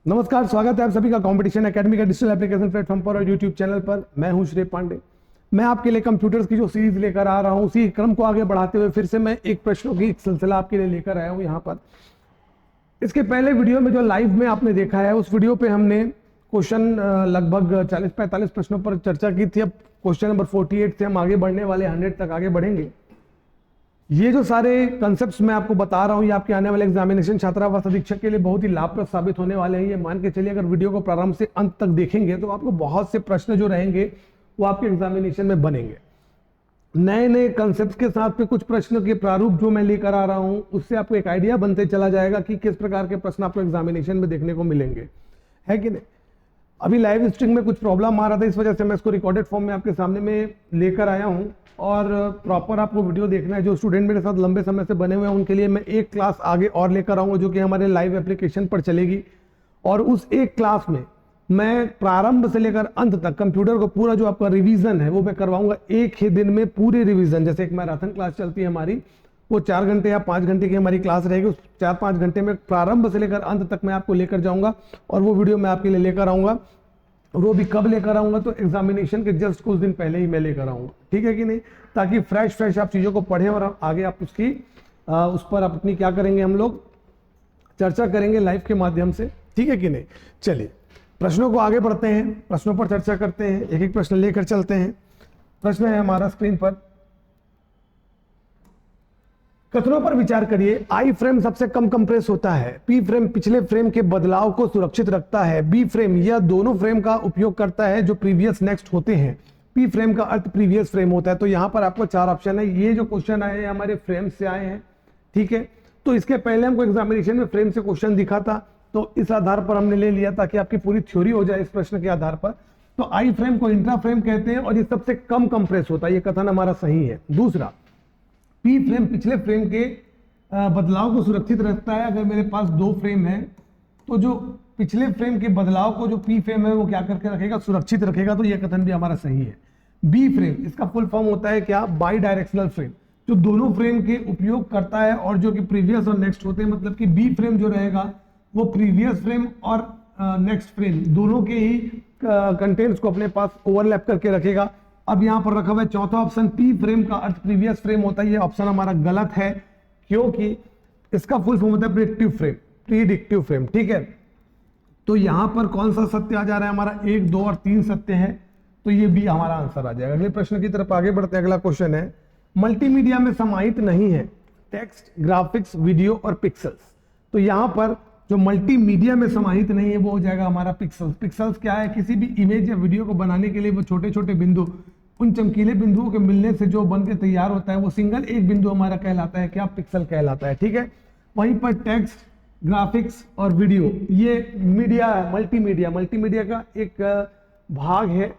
नमस्कार, स्वागत है आप सभी का कंपटीशन एकेडमी का डिजिटल एप्लीकेशन प्लेटफॉर्म पर और यूट्यूब चैनल पर। मैं हूं श्री पांडे। मैं आपके लिए कंप्यूटर्स की जो सीरीज लेकर आ रहा हूं, उसी क्रम को आगे बढ़ाते हुए फिर से मैं एक प्रश्नों की एक सिलसिला आपके लिए लेकर आया हूं यहाँ पर। इसके पहले वीडियो में जो लाइव में आपने देखा है, उस वीडियो पे हमने क्वेश्चन लगभग 40-45 प्रश्नों पर चर्चा की थी। अब क्वेश्चन नंबर 48 से हम आगे बढ़ने वाले 100 तक आगे बढ़ेंगे। ये जो सारे कंसेप्ट्स मैं आपको बता रहा हूँ, ये आपके आने वाले एग्जामिनेशन छात्रावास अधीक्षक के लिए बहुत ही लाभप्रद साबित होने वाले हैं। ये मान के चलिए, अगर वीडियो को प्रारंभ से अंत तक देखेंगे तो आपको बहुत से प्रश्न जो रहेंगे वो आपके एग्जामिनेशन में बनेंगे। नए नए कंसेप्ट के साथ में कुछ प्रश्नों के प्रारूप जो मैं लेकर आ रहा हूं, उससे आपको एक आइडिया बनते चला जाएगा कि किस प्रकार के प्रश्न आपको एग्जामिनेशन में देखने को मिलेंगे, है कि नहीं। अभी लाइव स्ट्रीम में कुछ प्रॉब्लम आ रहा था, इस वजह से मैं इसको रिकॉर्डेड फॉर्म में आपके सामने में लेकर आया हूं और प्रॉपर आपको वीडियो देखना है। जो स्टूडेंट मेरे साथ लंबे समय से बने हुए हैं, उनके लिए मैं एक क्लास आगे और लेकर आऊंगा जो कि हमारे लाइव एप्लीकेशन पर चलेगी। और उस एक क्लास में मैं प्रारंभ से लेकर अंत तक कंप्यूटर को पूरा जो आपका रिवीजन है वो मैं करवाऊंगा एक ही दिन में, पूरी रिवीजन। जैसे एक मैराथन क्लास चलती है हमारी, वो 4 घंटे या 5 घंटे की हमारी क्लास रहेगी। उस 4-5 घंटे में प्रारंभ से लेकर अंत तक मैं आपको लेकर जाऊंगा और वो वीडियो मैं आपके लिए लेकर आऊंगा। वो भी कब लेकर आऊंगा, तो एग्जामिनेशन के जस्ट कुछ दिन पहले ही मैं लेकर आऊंगा, ठीक है कि नहीं, ताकि फ्रेश आप चीज़ों को पढ़ें और आगे आप उस पर आप अपनी क्या करेंगे, हम लोग चर्चा करेंगे लाइव के माध्यम से, ठीक है कि नहीं। चलिए प्रश्नों को आगे बढ़ते हैं, प्रश्नों पर चर्चा करते हैं, एक एक प्रश्न लेकर चलते हैं। प्रश्न है हमारा स्क्रीन पर। कथनों पर विचार करिए। आई फ्रेम सबसे कम कंप्रेस होता है, पी फ्रेम पिछले फ्रेम के बदलाव को सुरक्षित रखता है, बी फ्रेम यह दोनों फ्रेम का उपयोग करता है जो प्रीवियस नेक्स्ट होते हैं, पी फ्रेम का अर्थ प्रीवियस फ्रेम होता है। तो यहां पर आपको 4 ऑप्शन है। ये जो क्वेश्चन आए हैं हमारे फ्रेम से आए हैं, ठीक है। तो इसके पहले हमको एग्जामिनेशन में फ्रेम से क्वेश्चन दिखा था, तो इस आधार पर हमने ले लिया ताकि आपकी पूरी थ्योरी हो जाए इस प्रश्न के आधार पर। तो आई फ्रेम को इंट्रा फ्रेम कहते हैं और ये सबसे कम कंप्रेस होता है, ये कथन हमारा सही है। दूसरा, पी फ्रेम पिछले फ्रेम के बदलाव को सुरक्षित रखता है। अगर मेरे पास 2 फ्रेम है तो जो पिछले फ्रेम के बदलाव को जो पी फ्रेम है वो क्या करके रखेगा, सुरक्षित रखेगा। तो यह कथन भी हमारा सही है। बी फ्रेम, इसका फुल फॉर्म होता है क्या, बाई डायरेक्शनल फ्रेम, जो दोनों फ्रेम के उपयोग करता है और जो कि प्रीवियस और नेक्स्ट होते हैं। मतलब कि बी फ्रेम जो रहेगा वो प्रीवियस फ्रेम और नेक्स्ट फ्रेम दोनों के ही कंटेंट्स को अपने पास ओवरलैप करके रखेगा। अब यहां पर रखा हुआ है चौथा ऑप्शन, पी फ्रेम का अर्थ प्रीवियस फ्रेम होता है। ये ऑप्शन हमारा गलत है, क्योंकि इसका फुल फॉर्म होता है प्रेडिक्टिव फ्रेम, प्रीडिक्टिव फ्रेम, ठीक है। तो यहां पर कौन सा सत्य आ जा रहा है हमारा, 1, 2 और 3 सत्य है, तो ये भी हमारा आंसर आ जाएगा। अगले प्रश्न की तरफ आगे बढ़ते हैं। अगला क्वेश्चन है, मल्टीमीडिया में समाहित नहीं है टेक्स्ट, ग्राफिक्स, वीडियो और पिक्सल्स। तो यहां पर जो मल्टीमीडिया में समाहित नहीं है वो हो जाएगा हमारा पिक्सल्स। पिक्सल्स क्या है, किसी भी इमेज या वीडियो को बनाने के लिए वो छोटे छोटे बिंदु, उन चमकीले बिंदुओं के मिलने से जो बन के तैयार होता है वो सिंगल एक बिंदु हमारा कहलाता है क्या, पिक्सल कहलाता है, ठीक है। वहीं पर टेक्स्ट, ग्राफिक्स और वीडियो, ये मीडिया है, मल्टीमीडिया का एक भाग है।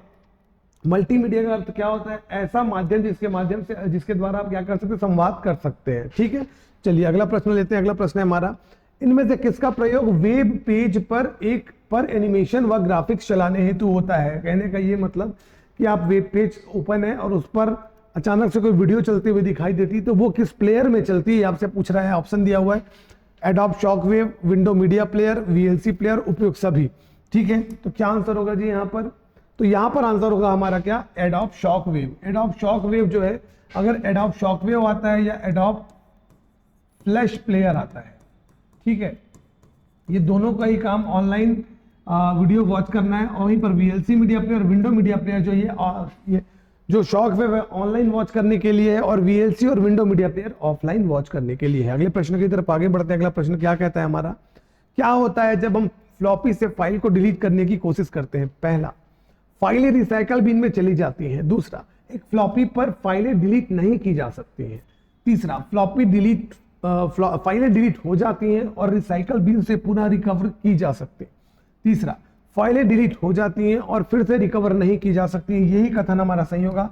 मल्टीमीडिया का अर्थ क्या होता है, ऐसा माध्यम जिसके द्वारा आप क्या कर सकते हैं, संवाद कर सकते हैं, ठीक है। चलिए अगला प्रश्न लेते हैं। अगला प्रश्न है हमारा, इनमें से किसका प्रयोग वेब पेज पर एनिमेशन व ग्राफिक्स चलाने हेतु होता है। कहने का ये मतलब कि आप वेब पेज ओपन है और उस पर अचानक से कोई वीडियो चलती हुई दिखाई देती, तो वो किस प्लेयर में चलती है, आपसे पूछ रहा है। ऑप्शन दिया हुआ है adobe shockwave, window media player, VLC player, उपयुक्त सभी, ठीक है। तो क्या आंसर होगा जी यहाँ पर, तो यहाँ पर आंसर होगा हमारा क्या, एडोब शॉकवेव। एडोब शॉकवेव जो है, अगर एडोब शॉकवेव आता है या एडोब फ्लैश प्लेयर आता है, ठीक है, ये दोनों का ही काम ऑनलाइन वीडियो वॉच करना है। और वहीं पर VLC media player, window media player जो ये जो शॉकवेव है ऑनलाइन वॉच करने के लिए है, और वीएलसी और window media player offline watch करने के लिए है। अगले प्रश्न की तरफ आगे बढ़ते हैं। अगला प्रश्न क्या कहता है हमारा, क्या होता है जब हम फ्लॉपी से फाइल को डिलीट करने की कोशिश करते हैं। पहला, फाइलें रिसाइकल बिन में चली जाती हैं। दूसरा, एक फ्लॉपी पर फाइलें डिलीट नहीं की जा सकती हैं। तीसरा, फाइलें डिलीट हो जाती हैं और रिसाइकल बिन से पुनः रिकवर की जा सकती है। तीसरा, फाइलें डिलीट हो जाती हैं और फिर से रिकवर नहीं की जा सकती हैं। यही कथन हमारा सही होगा।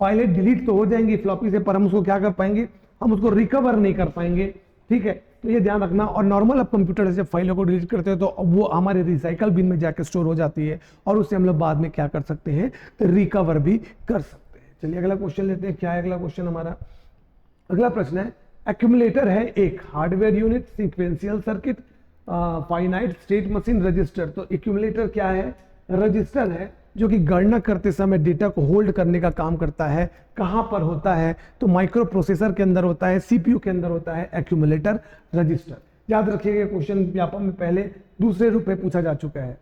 फाइलें डिलीट तो हो जाएंगी फ्लॉपी से, पर हम उसको क्या कर पाएंगे, हम उसको रिकवर नहीं कर पाएंगे, ठीक है। तो ये ध्यान रखना। और नॉर्मल आप कंप्यूटर से फाइलों को डिलीट करते हैं तो वो हमारे रिसाइकल बिन में जाकर स्टोर हो जाती है और उससे हम लोग बाद में क्या कर सकते हैं, रिकवर भी कर सकते हैं। चलिए अगला क्वेश्चन लेते हैं। क्या है अगला क्वेश्चन हमारा, अगला प्रश्न है, एक्यूमुलेटर है एक hardware unit, sequential circuit, finite state machine register. तो एक्यूमुलेटर क्या है? रजिस्टर है जो कि गणना करते समय डेटा को होल्ड करने का काम करता है। कहां पर होता है? तो माइक्रो प्रोसेसर के अंदर होता है, सीपीयू के अंदर होता है एक्यूमुलेटर रजिस्टर। याद रखिएगा, क्वेश्चन व्यापक में पहले दूसरे रूप में पूछा जा चुका है।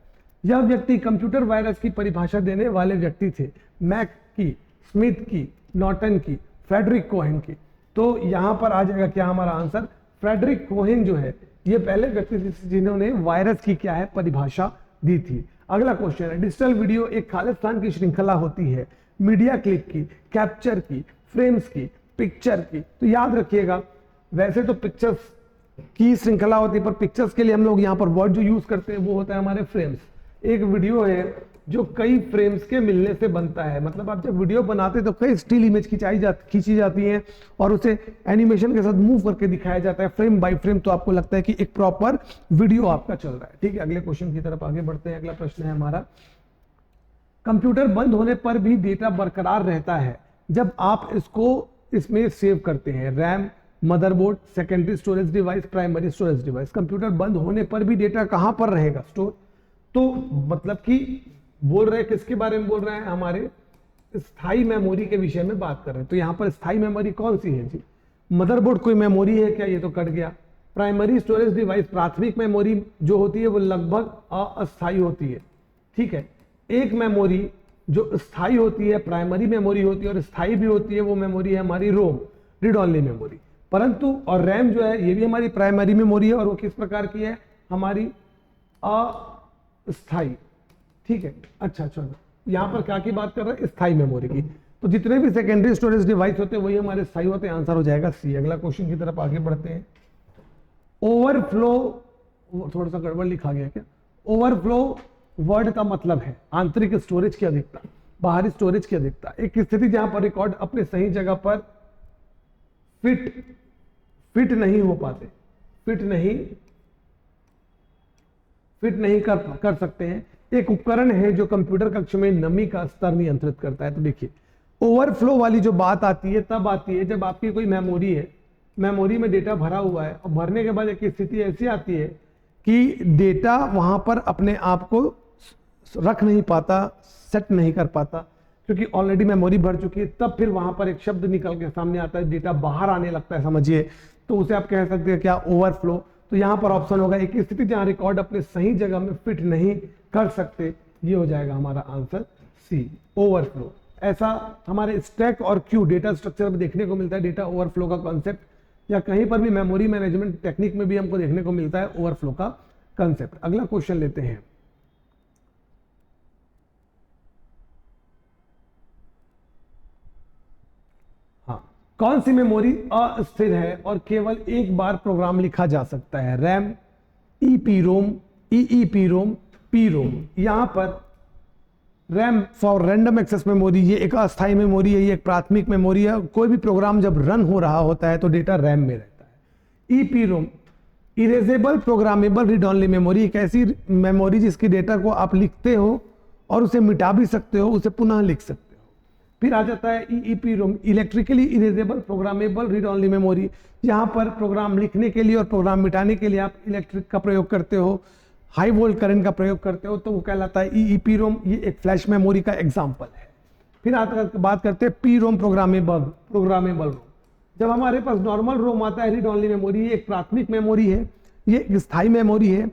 यह व्यक्ति कंप्यूटर वायरस की परिभाषा देने वाले व्यक्ति थे। मैक की, स्मिथ की, नॉर्टन की, फ्रेडरिक कोहेन की। तो यहां पर आ जाएगा क्या हमारा आंसर? फ्रेडरिक कोहेन जो है ये पहले व्यक्ति थे जिन्होंने वायरस की क्या है परिभाषा दी थी। अगला क्वेश्चन है, डिजिटल वीडियो एक खालिस्तान की श्रृंखला होती है, मीडिया क्लिप की, कैप्चर की, फ्रेम्स की, पिक्चर की। तो याद रखिएगा, वैसे तो पिक्चर्स की श्रृंखला होती है, पर पिक्चर्स के लिए हम लोग यहाँ पर वर्ड जो यूज करते हैं वो होता है हमारे फ्रेम्स। एक वीडियो है जो कई फ्रेम्स के मिलने से बनता है। मतलब आप जब वीडियो बनाते हैं तो कई स्टिल इमेज खींची जाती हैं और उसे एनिमेशन के साथ मूव करके दिखाया जाता है फ्रेम बाय फ्रेम। तो आपको लगता है कि एक प्रॉपर वीडियो आपका चल रहा है। ठीक है, अगले क्वेश्चन की तरफ आगे बढ़ते हैं। अगला प्रश्न है हमारा, कंप्यूटर बंद होने पर भी डेटा बरकरार रहता है जब आप इसमें सेव करते हैं। RAM, motherboard, secondary storage device, primary storage device. Computer बंद होने पर भी डेटा कहां पर रहेगा स्टोर? तो मतलब कि बोल रहे हैं किसके बारे में बोल रहे हैं? हमारे स्थाई मेमोरी के विषय में बात कर रहे हैं। तो यहाँ पर स्थाई मेमोरी कौन सी है जी? मदरबोर्ड कोई मेमोरी है क्या? ये तो कट गया। प्राइमरी स्टोरेज डिवाइस, प्राथमिक मेमोरी जो होती है वो लगभग अस्थायी होती है। ठीक है, एक मेमोरी जो स्थायी होती है, प्राइमरी मेमोरी होती है और स्थायी भी होती है, वो मेमोरी है हमारी रोम, रीड ओनली मेमोरी। परंतु और रैम जो है ये भी हमारी प्राइमरी मेमोरी है और वो किस प्रकार की है? हमारी अस्थायी। ठीक है, अच्छा चलो, यहाँ पर क्या की बात कर रहे हैं? स्थायी मेमोरी की। तो जितने भी सेकेंडरी स्टोरेज डिवाइस होते हैं वही हमारे स्थायी होते हैं। आंसर हो जाएगा सी। अगला क्वेश्चन की तरफ आगे बढ़ते हैं। ओवरफ्लो, थोड़ा सा गड़बड़ लिखा गया क्या? ओवरफ्लो वर्ड का मतलब है आंतरिक स्टोरेज की अधिकता, बाहरी स्टोरेज की अधिकता। एक स्थिति जहां पर रिकॉर्ड अपने सही जगह पर फिट नहीं हो पाते, फिट नहीं कर सकते हैं। एक उपकरण है जो कंप्यूटर कक्ष में नमी का स्तर नियंत्रित करता है। तो देखिए, ओवरफ्लो वाली जो बात आती है तब आती है जब आपकी कोई मेमोरी है, मेमोरी में डेटा भरा हुआ है और भरने के बाद एक स्थिति ऐसी आती है कि डेटा वहां पर अपने आप को रख नहीं पाता, सेट नहीं कर पाता, क्योंकि ऑलरेडी मेमोरी भर चुकी है। तब फिर वहां पर एक शब्द निकल के सामने आता है, डेटा बाहर आने लगता है, समझिए। तो उसे आप कह सकते हैं क्या? ओवरफ्लो। तो यहाँ पर ऑप्शन होगा एक स्थिति जहां रिकॉर्ड अपने सही जगह में फिट नहीं कर सकते। ये हो जाएगा हमारा आंसर सी, ओवरफ्लो। ऐसा हमारे स्टैक और क्यू डेटा स्ट्रक्चर में देखने को मिलता है, डेटा ओवरफ्लो का कॉन्सेप्ट, या कहीं पर भी मेमोरी मैनेजमेंट टेक्निक में भी हमको देखने को मिलता है ओवरफ्लो का कॉन्सेप्ट। अगला क्वेश्चन लेते हैं। कौन सी मेमोरी अस्थिर है और केवल एक बार प्रोग्राम लिखा जा सकता है? RAM, EPROM, EEPROM, PROM. यहां पर RAM for random access memory, ये एक अस्थायी मेमोरी है, ये एक प्राथमिक मेमोरी है। कोई भी प्रोग्राम जब रन हो रहा होता है तो डेटा रैम में रहता है। EPROM, erasable programmable read only memory, एक ऐसी मेमोरी जिसकी डेटा को आप लिखते हो और उसे मिटा भी सकते हो, उसे पुनः लिख सकते हो। फिर आ जाता है EEPROM, electrically erasable programmable read only memory. यहाँ पर प्रोग्राम लिखने के लिए और प्रोग्राम मिटाने के लिए आप इलेक्ट्रिक का प्रयोग करते हो, हाई वोल्ट करंट का प्रयोग करते हो, तो वो कहलाता है ईईपीरोम। ये एक फ्लैश मेमोरी का एग्जाम्पल है। फिर बात करते हैं पीरोम, प्रोग्रामेबल रोम। जब हमारे पास नॉर्मल रोम आता है, रीड ओनली मेमोरी, ये एक प्राथमिक मेमोरी है, ये एक स्थायी मेमोरी है।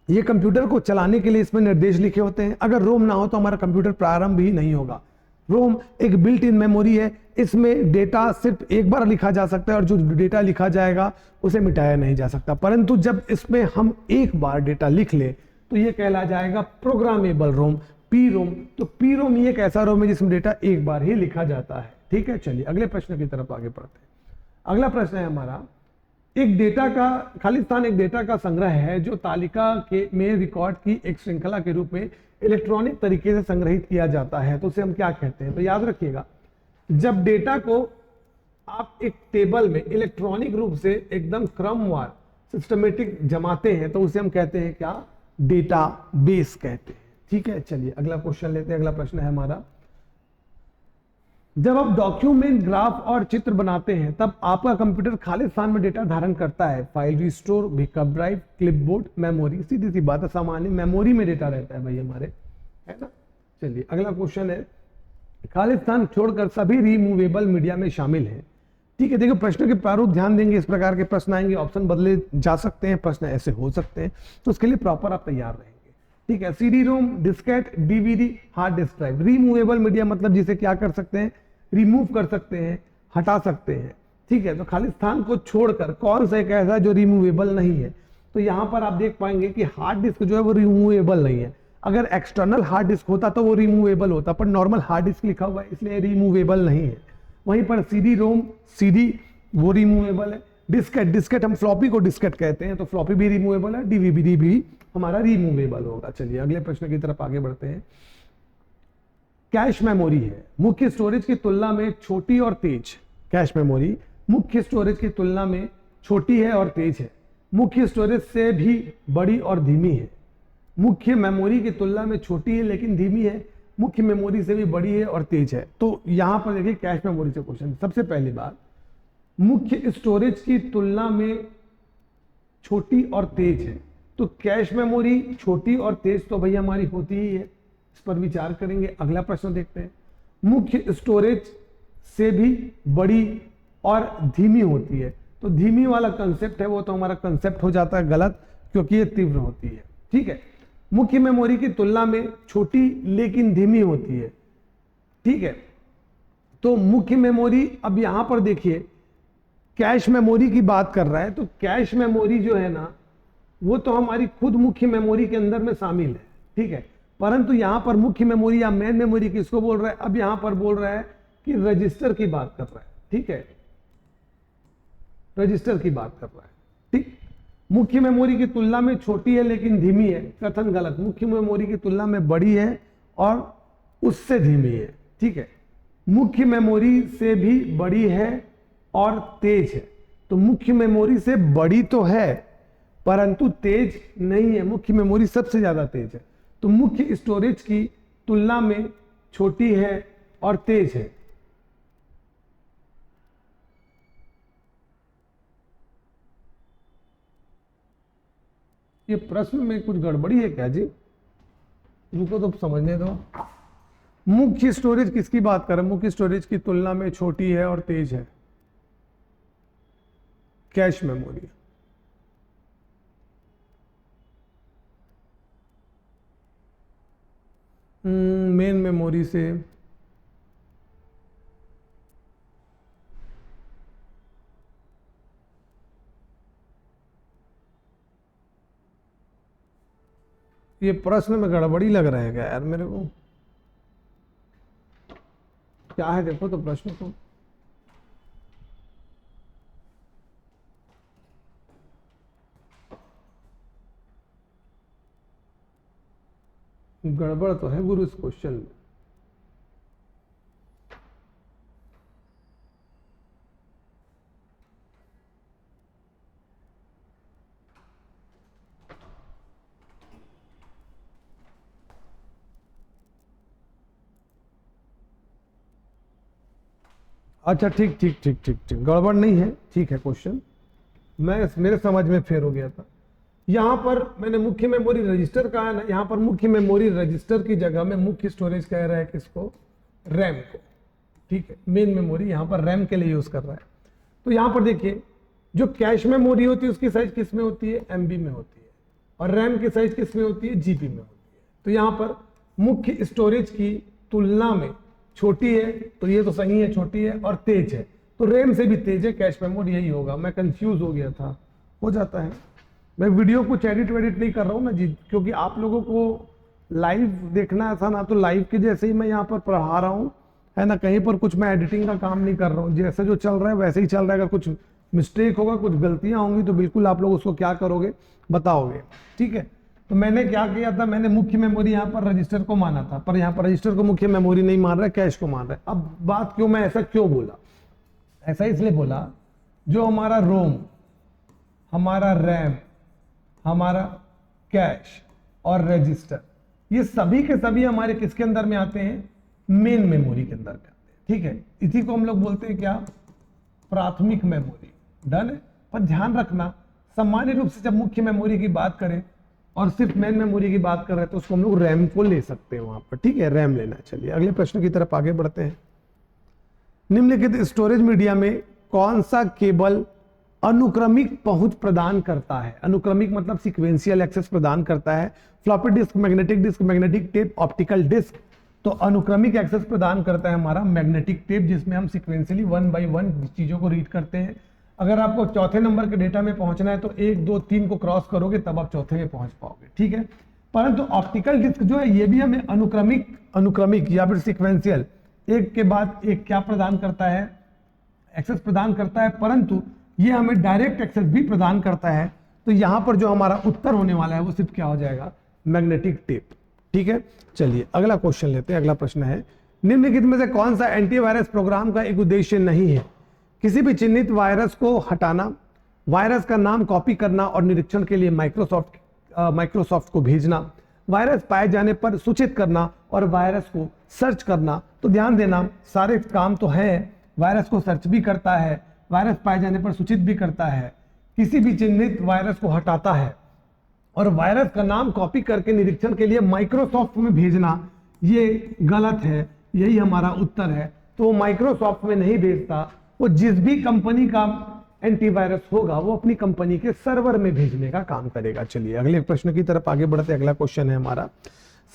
ये कंप्यूटर को चलाने के लिए इसमें निर्देश लिखे होते हैं। अगर रोम ना हो तो हमारा कंप्यूटर प्रारंभ ही नहीं होगा। रोम एक बिल्ट इन मेमोरी है, इसमें डेटा सिर्फ एक बार लिखा जा सकता है और जो डेटा लिखा जाएगा उसे मिटाया नहीं जा सकता। परंतु जब इसमें हम एक बार डेटा लिख ले तो ये कहला जाएगा प्रोग्रामेबल रोम, पी रोम। तो पी रोम ये एक ऐसा रोम है जिसमें डेटा एक बार ही लिखा जाता है। ठीक है, चलिए अगले प्रश्न की तरफ आगे बढ़ते हैं। अगला प्रश्न है हमारा, एक डेटा का खालिस्तान एक डेटा का संग्रह है जो तालिका के में रिकॉर्ड की एक श्रृंखला के रूप में इलेक्ट्रॉनिक तरीके से संग्रहित किया जाता है। तो उसे हम क्या कहते हैं? तो याद रखिएगा, जब डेटा को आप एक टेबल में इलेक्ट्रॉनिक रूप से एकदम क्रमवार सिस्टमेटिक जमाते हैं तो उसे हम कहते हैं क्या? डेटाबेस कहते हैं। ठीक है, चलिए अगला क्वेश्चन लेते हैं। अगला प्रश्न है हमारा, जब आप डॉक्यूमेंट, ग्राफ और चित्र बनाते हैं तब आपका कंप्यूटर खाली स्थान में डेटा धारण करता है। File restore, backup drive, clipboard, memory, सीधी सी बात है, सामान्य मेमोरी में डेटा रहता है भाई हमारे, है ना। चलिए अगला क्वेश्चन है, खाली स्थान छोड़कर सभी रिमूवेबल मीडिया में शामिल है। ठीक है, देखो प्रश्न के प्रारूप ध्यान देंगे, इस प्रकार के प्रश्न आएंगे, ऑप्शन बदले जा सकते हैं, प्रश्न ऐसे हो सकते हैं, तो उसके लिए प्रॉपर आप तैयार रहेंगे। ठीक है, CD ROM, Diskit, DVD, hard disk drive. Removable media मतलब जिसे क्या कर सकते हैं, रिमूव कर सकते हैं, हटा सकते हैं। ठीक है, तो खाली स्थान को छोड़कर कौन सा एक ऐसा जो रिमूवेबल नहीं है, तो यहां पर आप देख पाएंगे कि हार्ड डिस्क जो है वो रिमूवेबल नहीं है। अगर एक्सटर्नल हार्ड डिस्क होता तो वो रिमूवेबल होता, पर नॉर्मल हार्ड डिस्क लिखा हुआ है इसलिए रिमूवेबल नहीं है। वहीं पर सीडी रोम, सीडी वो रिमूवेबल है। डिस्केट, डिस्केट हम फ्लॉपी को डिस्केट कहते हैं, तो फ्लॉपी भी रिमूवेबल है, डीवीडी भी हमारा रिमूवेबल होगा। चलिए अगले प्रश्न की तरफ आगे बढ़ते हैं। कैश मेमोरी है मुख्य स्टोरेज की तुलना में छोटी और तेज। कैश मेमोरी मुख्य स्टोरेज की तुलना में छोटी है और तेज है। मुख्य स्टोरेज से भी बड़ी और धीमी है। मुख्य मेमोरी की तुलना में छोटी है लेकिन धीमी है, मुख्य मेमोरी से भी बड़ी है और तेज है। तो यहां पर देखिए कैश मेमोरी से क्वेश्चन, सबसे पहली बात, मुख्य स्टोरेज की तुलना में छोटी और तेज है, तो कैश मेमोरी छोटी और तेज तो भैया हमारी होती ही है, इस पर विचार करेंगे। अगला प्रश्न देखते हैं, मुख्य स्टोरेज से भी बड़ी और धीमी होती है, तो धीमी वाला कंसेप्ट है वो तो हमारा कंसेप्ट हो जाता है गलत, क्योंकि ये तीव्र होती है। ठीक है, मुख्य मेमोरी की तुलना में छोटी लेकिन धीमी होती है। ठीक है, तो मुख्य मेमोरी, अब यहां पर देखिए कैश मेमोरी की बात कर रहा है, तो कैश मेमोरी जो है ना वो तो हमारी खुद मुख्य मेमोरी के अंदर में शामिल है। ठीक है, परंतु यहां पर मुख्य मेमोरी या मेन मेमोरी किसको बोल रहा है, अब यहां पर बोल रहा है कि रजिस्टर की बात कर रहा है। ठीक है, रजिस्टर की बात कर रहा है। ठीक, मुख्य मेमोरी की तुलना में छोटी है लेकिन धीमी है, कथन गलत। मुख्य मेमोरी की तुलना में बड़ी है और उससे धीमी है। ठीक है, मुख्य मेमोरी से भी बड़ी है और तेज है, तो मुख्य मेमोरी से बड़ी तो है परंतु तेज नहीं है, मुख्य मेमोरी सबसे ज्यादा तेज है। तो मुख्य स्टोरेज की तुलना में छोटी है और तेज है। ये प्रश्न में कुछ गड़बड़ी है क्या जी, इनको तो समझने दो। मुख्य स्टोरेज किसकी बात कर रहे हैं, मुख्य स्टोरेज की तुलना में छोटी है और तेज है, कैश मेमोरी। मेन मेमोरी से ये प्रश्न में गड़बड़ी लग रहा है क्या यार मेरे को, क्या है देखो तो प्रश्न को। गड़बड़ तो है गुरु इस क्वेश्चन में। अच्छा ठीक ठीक ठीक ठीक ठीक, गड़बड़ नहीं है, ठीक है क्वेश्चन, मैं मेरे समझ में फेर हो गया था। यहां पर मैंने मुख्य मेमोरी रजिस्टर कहा है ना, यहां पर मुख्य मेमोरी रजिस्टर की जगह में मुख्य स्टोरेज कह रहा है किसको, रैम को। ठीक है, मेन मेमोरी यहां पर रैम के लिए यूज कर रहा है। तो यहां पर देखिए जो कैश मेमोरी होती है उसकी साइज किस में होती है, एमबी में होती है, और रैम की साइज किस में होती है, जीबी में होती है। तो यहां पर मुख्य स्टोरेज की तुलना में छोटी है, तो ये तो सही है, छोटी है और तेज है, तो रैम से भी तेज है कैश मेमोरी, यही होगा। मैं कंफ्यूज हो गया था, हो जाता है। मैं वीडियो कुछ एडिट वेडिट नहीं कर रहा हूँ ना जी, क्योंकि आप लोगों को लाइव देखना था ना, तो लाइव के जैसे ही मैं यहाँ पर पढ़ा रहा हूँ, है ना, कहीं पर कुछ मैं एडिटिंग का काम नहीं कर रहा हूँ, जैसे जो चल रहा है वैसे ही चल रहा है। अगर कुछ मिस्टेक होगा, कुछ गलतियां होंगी तो बिल्कुल आप लोग उसको क्या करोगे, बताओगे। ठीक है, तो मैंने क्या किया था, मैंने मुख्य मेमोरी यहाँ पर रजिस्टर को माना था, पर यहाँ पर रजिस्टर को मुख्य मेमोरी नहीं मान रहा है, कैश को मान रहा है। अब बात क्यों, मैं ऐसा क्यों बोला, ऐसा इसलिए बोला, जो हमारा रोम, हमारा रैम, हमारा कैश और रजिस्टर, ये सभी के सभी हमारे किसके अंदर में आते हैं, मेन मेमोरी के अंदर में आते हैं। ठीक है, इसी को हम लोग बोलते हैं क्या, प्राथमिक मेमोरी। डन है। पर ध्यान रखना, सामान्य रूप से जब मुख्य मेमोरी की बात करें और सिर्फ मेन मेमोरी की बात कर रहे हैं तो उसको हम लोग रैम को ले सकते हैं वहां पर, ठीक है, रैम लेना। चलिए अगले प्रश्न की तरफ आगे बढ़ते हैं। निम्नलिखित स्टोरेज मीडिया में कौन सा केबल अनुक्रमिक पहुंच प्रदान करता है? अनुक्रमिक मतलब सीक्वेंशियल एक्सेस प्रदान करता है। Floppy disk, magnetic tape, optical disk. तो अनुक्रमिक एक्सेस प्रदान करता है हमारा मैग्नेटिक टेप, जिसमें हम सीक्वेंशियली 1 by 1 चीजों को रीड करते हैं। अगर आपको चौथे नंबर के डेटा में पहुंचना है तो 1 2 3 को क्रॉस करोगे तब आप चौथे में पहुंच पाओगे, ठीक है। परंतु ऑप्टिकल डिस्क जो है ये भी हमें अनुक्रमिक या फिर सीक्वेंशियल एक के बाद एक क्या प्रदान करता है, एक्सेस प्रदान करता है, परंतु ये हमें डायरेक्ट एक्सेस भी प्रदान करता है। तो यहां पर जो हमारा उत्तर होने वाला है वो सिर्फ क्या हो जाएगा, मैग्नेटिक टेप, ठीक है। चलिए अगला क्वेश्चन लेते हैं। अगला प्रश्न है, निम्नलिखित में से कौन सा एंटीवायरस प्रोग्राम का एक उद्देश्य नहीं है? किसी भी चिन्हित वायरस को हटाना, वायरस का नाम कॉपी करना और निरीक्षण के लिए माइक्रोसॉफ्ट को भेजना, वायरस पाए जाने पर सूचित करना और वायरस को सर्च करना। तो ध्यान देना, सारे काम तो है, वायरस को सर्च भी करता है, वायरस पाए जाने पर सूचित भी करता है, किसी भी चिन्हित वायरस को हटाता है और वायरस का नाम कॉपी करके निरीक्षण के लिए माइक्रोसॉफ्ट में भेजना, ये गलत है, यही हमारा उत्तर है। तो माइक्रोसॉफ्ट में नहीं भेजता, वो जिस भी कंपनी का एंटीवायरस होगा वो अपनी कंपनी के सर्वर में भेजने का काम करेगा। चलिए अगले प्रश्न की तरफ आगे बढ़ते हैं। अगला क्वेश्चन है हमारा,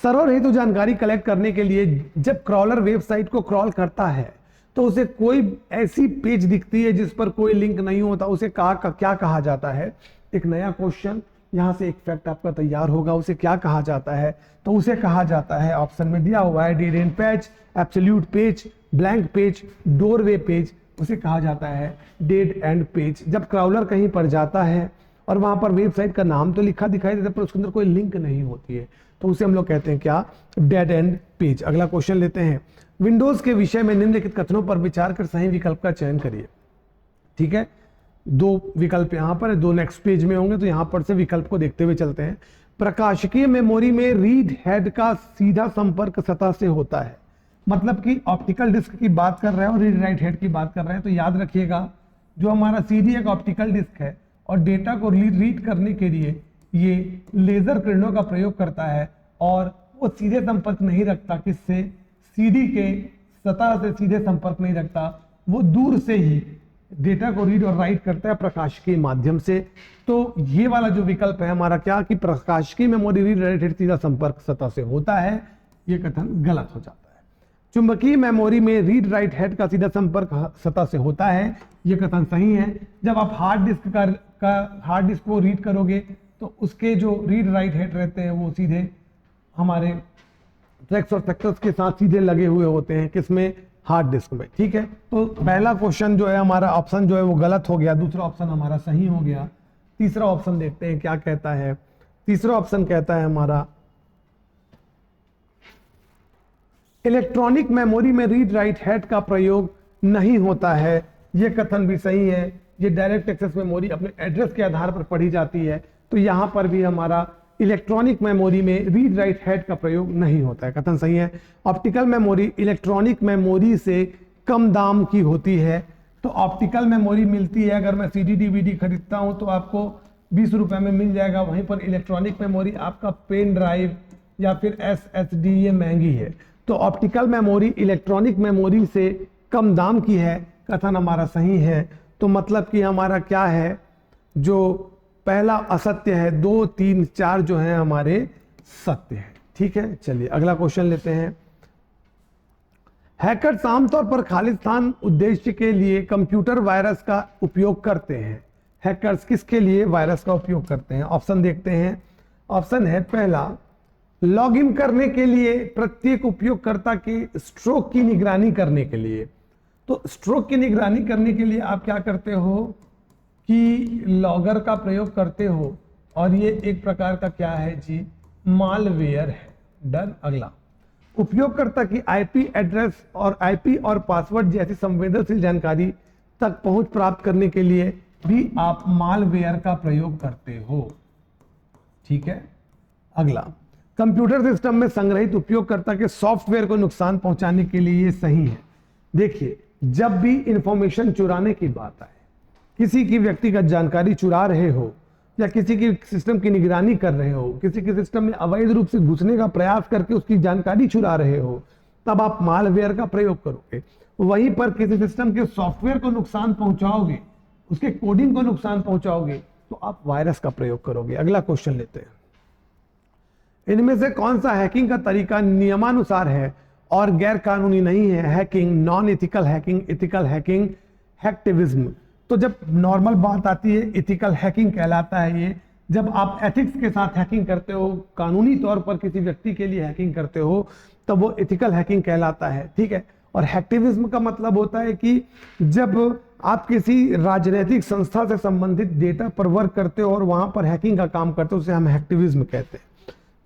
सर्वर हेतु जानकारी कलेक्ट करने के लिए जब क्रॉलर वेबसाइट को क्रॉल करता है तो उसे कोई ऐसी पेज दिखती है जिस पर कोई लिंक नहीं होता, उसे क्या कहा जाता है? एक नया क्वेश्चन, यहां से एक फैक्ट आपका तैयार होगा, उसे क्या कहा जाता है? तो उसे कहा जाता है, ऑप्शन में दिया हुआ है, dead and page, absolute page, blank page, doorway page. उसे कहा जाता है डेड एंड पेज। जब क्राउलर कहीं पर जाता है और वहां पर वेबसाइट का नाम तो लिखा दिखाई देता है पर उसके अंदर कोई लिंक नहीं होती है, तो उसे हम लोग कहते हैं क्या, डेड एंड पेज। अगला क्वेश्चन लेते हैं, विंडोज के विषय में निम्नलिखित कथनों पर विचार कर सही विकल्प का चयन करिए। ठीक है, 2 विकल्प यहाँ पर है, 2 नेक्स्ट पेज में होंगे, तो यहाँ पर से विकल्प को देखते हुए चलते हैं। प्रकाशिकीय मेमोरी में रीड हेड का सीधा संपर्क सतह से होता है, मतलब कि ऑप्टिकल डिस्क की बात कर रहे हैं और रीड राइट हेड की बात कर रहे हैं। तो याद रखिएगा, जो हमारा सीडी एक ऑप्टिकल डिस्क है और डेटा को रीड करने के लिए ये लेजर किरणों का प्रयोग करता है और वो सीधे संपर्क नहीं रखता, किससे, सीडी के सतह से सीधे संपर्क नहीं रखता, वो दूर से ही डेटा को रीड और राइट करता है प्रकाशिकी माध्यम से। तो ये वाला जो विकल्प है हमारा क्या, कि प्रकाशिकी मेमोरी रीड राइट हेड सीधा संपर्क सतह से होता है, ये कथन गलत हो जाता है। चुंबकीय मेमोरी में रीड राइट हेड का सीधा संपर्क सतह से होता है, ये कथन सही है। जब आप हार्ड डिस्क को रीड करोगे तो उसके जो रीड राइट हेड रहते हैं वो सीधे हमारे ट्रैक्स और सेक्टर्स के साथ सीधे लगे हुए होते हैं, किसमें, हार्ड डिस्क में। ठीक है, तो पहला क्वेश्चन जो है हमारा ऑप्शन जो है वो गलत हो गया, दूसरा ऑप्शन हमारा सही हो गया। तीसरा ऑप्शन देखते हैं क्या कहता है। तीसरा ऑप्शन कहता है हमारा, इलेक्ट्रॉनिक मेमोरी में रीड राइट हेड का प्रयोग नहीं होता है, यह कथन भी सही है। ये डायरेक्ट एक्सेस मेमोरी अपने एड्रेस के आधार पर पढ़ी जाती है, तो यहां पर भी हमारा इलेक्ट्रॉनिक मेमोरी में रीड राइट हेड का प्रयोग नहीं होता है, कथन सही है। ऑप्टिकल मेमोरी इलेक्ट्रॉनिक मेमोरी से कम दाम की होती है, तो ऑप्टिकल मेमोरी मिलती है, अगर मैं सीडी डीवीडी खरीदता हूं तो आपको 20 रुपए में मिल जाएगा, वहीं पर इलेक्ट्रॉनिक मेमोरी आपका पेन ड्राइव या फिर SSD ये महंगी है। तो ऑप्टिकल मेमोरी इलेक्ट्रॉनिक मेमोरी से कम दाम की है, कथन हमारा सही है। तो मतलब कि हमारा क्या है, जो पहला असत्य है, 2 3 4 जो है हमारे सत्य है। ठीक है, चलिए अगला क्वेश्चन लेते हैं। हैकर्स आमतौर पर खालिस्तान उद्देश्य के लिए कंप्यूटर वायरस का उपयोग करते हैं। हैकर्स किसके लिए वायरस का उपयोग करते हैं? ऑप्शन देखते हैं। ऑप्शन है पहला, लॉगिन करने के लिए, प्रत्येक उपयोगकर्ता के स्ट्रोक की निगरानी करने के लिए। तो स्ट्रोक की निगरानी करने के लिए आप क्या करते हो कि लॉगर का प्रयोग करते हो, और ये एक प्रकार का क्या है जी, मालवेयर है। डन। अगला, उपयोगकर्ता की आईपी एड्रेस और आईपी और पासवर्ड जैसी संवेदनशील जानकारी तक पहुंच प्राप्त करने के लिए भी आप मालवेयर का प्रयोग करते हो। ठीक है। अगला, कंप्यूटर सिस्टम में संग्रहित उपयोगकर्ता के सॉफ्टवेयर को नुकसान पहुंचाने के लिए, ये सही है। देखिए, जब भी इंफॉर्मेशन चुराने की बात आए, किसी की व्यक्तिगत जानकारी चुरा रहे हो या किसी की सिस्टम की निगरानी कर रहे हो, किसी के सिस्टम में अवैध रूप से घुसने का प्रयास करके उसकी जानकारी चुरा रहे हो, तब आप मालवेयर का प्रयोग करोगे। वहीं पर किसी सिस्टम के सॉफ्टवेयर को नुकसान पहुंचाओगे, उसके कोडिंग को नुकसान पहुंचाओगे, तो आप वायरस का प्रयोग करोगे। अगला क्वेश्चन लेते हैं, इनमें से कौन सा हैकिंग का तरीका नियमानुसार है और गैर कानूनी नहीं है? Hacking, non ethical hacking, ethical hacking, hacktivism. तो जब नॉर्मल बात आती है, एथिकल हैकिंग कहलाता है ये। जब आप एथिक्स के साथ हैकिंग करते हो, कानूनी तौर पर किसी व्यक्ति के लिए हैकिंग करते हो, तब वो एथिकल हैकिंग कहलाता है, ठीक है। और हैकटिविज्म का मतलब होता है कि जब आप किसी राजनीतिक संस्था से संबंधित डेटा पर वर्क करते हो और वहां पर हैकिंग का काम करते हो, उसे हम हैकटिविज्म कहते हैं।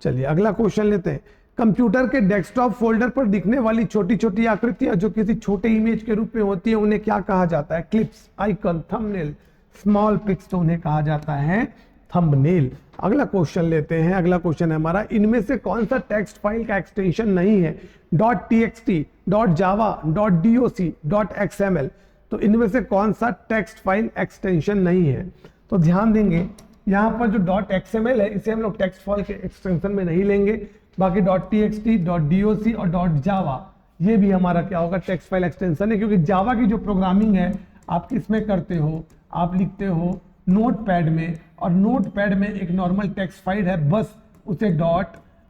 चलिए अगला क्वेश्चन लेते हैं, कंप्यूटर के डेस्कटॉप फोल्डर पर दिखने वाली छोटी छोटी आकृतियां जो किसी छोटे इमेज के रूप में होती है, उन्हें क्या कहा जाता है? Clips, icon, thumbnail, small pics, तो उन्हें कहा जाता है थंबनेल। अगला क्वेश्चन लेते हैं, अगला क्वेश्चन है हमारा, इनमें से कौन सा टेक्स्ट फाइल का एक्सटेंशन नहीं है? .txt, .java, .doc, .xml। तो इनमें से कौन सा टेक्स्ट फाइल एक्सटेंशन नहीं है? तो ध्यान देंगे, यहाँ पर जो .xml है, इसे हम लोग टेक्स्ट फाइल के एक्सटेंशन में नहीं लेंगे। बाकी .txt, .doc और .java ये भी हमारा क्या होगा? टेक्स्ट फाइल एक्सटेंशन है, क्योंकि जावा की जो प्रोग्रामिंग है आप किसमें करते हो? आप लिखते हो नोटपैड में, और नोटपैड में एक नॉर्मल टेक्स्ट फाइल है, बस उसे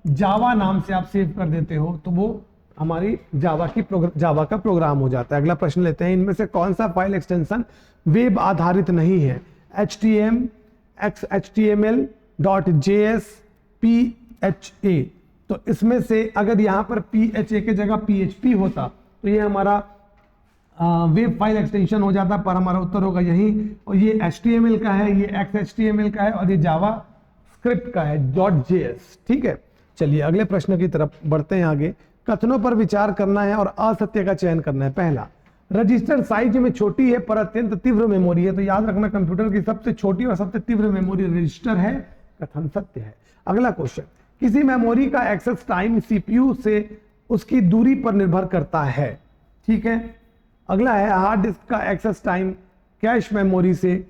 .java नाम से आप सेव कर देते हो, तो वो हमारी जावा का प्रोग्राम हो जाता है। अगला प्रश्न लेते हैं, इनमें से कौन सा फाइल एक्सटेंशन वेब आधारित नहीं है? HTML, .js, PHA। तो इसमें से अगर यहाँ पर PHA की जगह PHP होता तो ये हमारा वेब फाइल एक्सटेंशन हो जाता, पर हमारा उत्तर होगा यही। और ये HTML का है, ये XHTML का है, और ये जावा स्क्रिप्ट का है .js, ठीक है। चलिए अगले प्रश्न की तरफ बढ़ते हैं आगे। कथनों पर विचार करना है और असत्य का चयन करना है। पहला, रजिस्टर साइज में छोटी है पर अत्यंत तीव्र मेमोरी है। तो याद रखना, कंप्यूटर की सबसे छोटी और सबसे तीव्र मेमोरी रजिस्टर है, कथन सत्य है। अगला क्वेश्चन, किसी मेमोरी का एक्सेस टाइम सीपीयू से उसकी दूरी पर निर्भर करता है, ठीक है। अगला है, हार्ड डिस्क का एक्सेस टाइम कैश मेमोरी से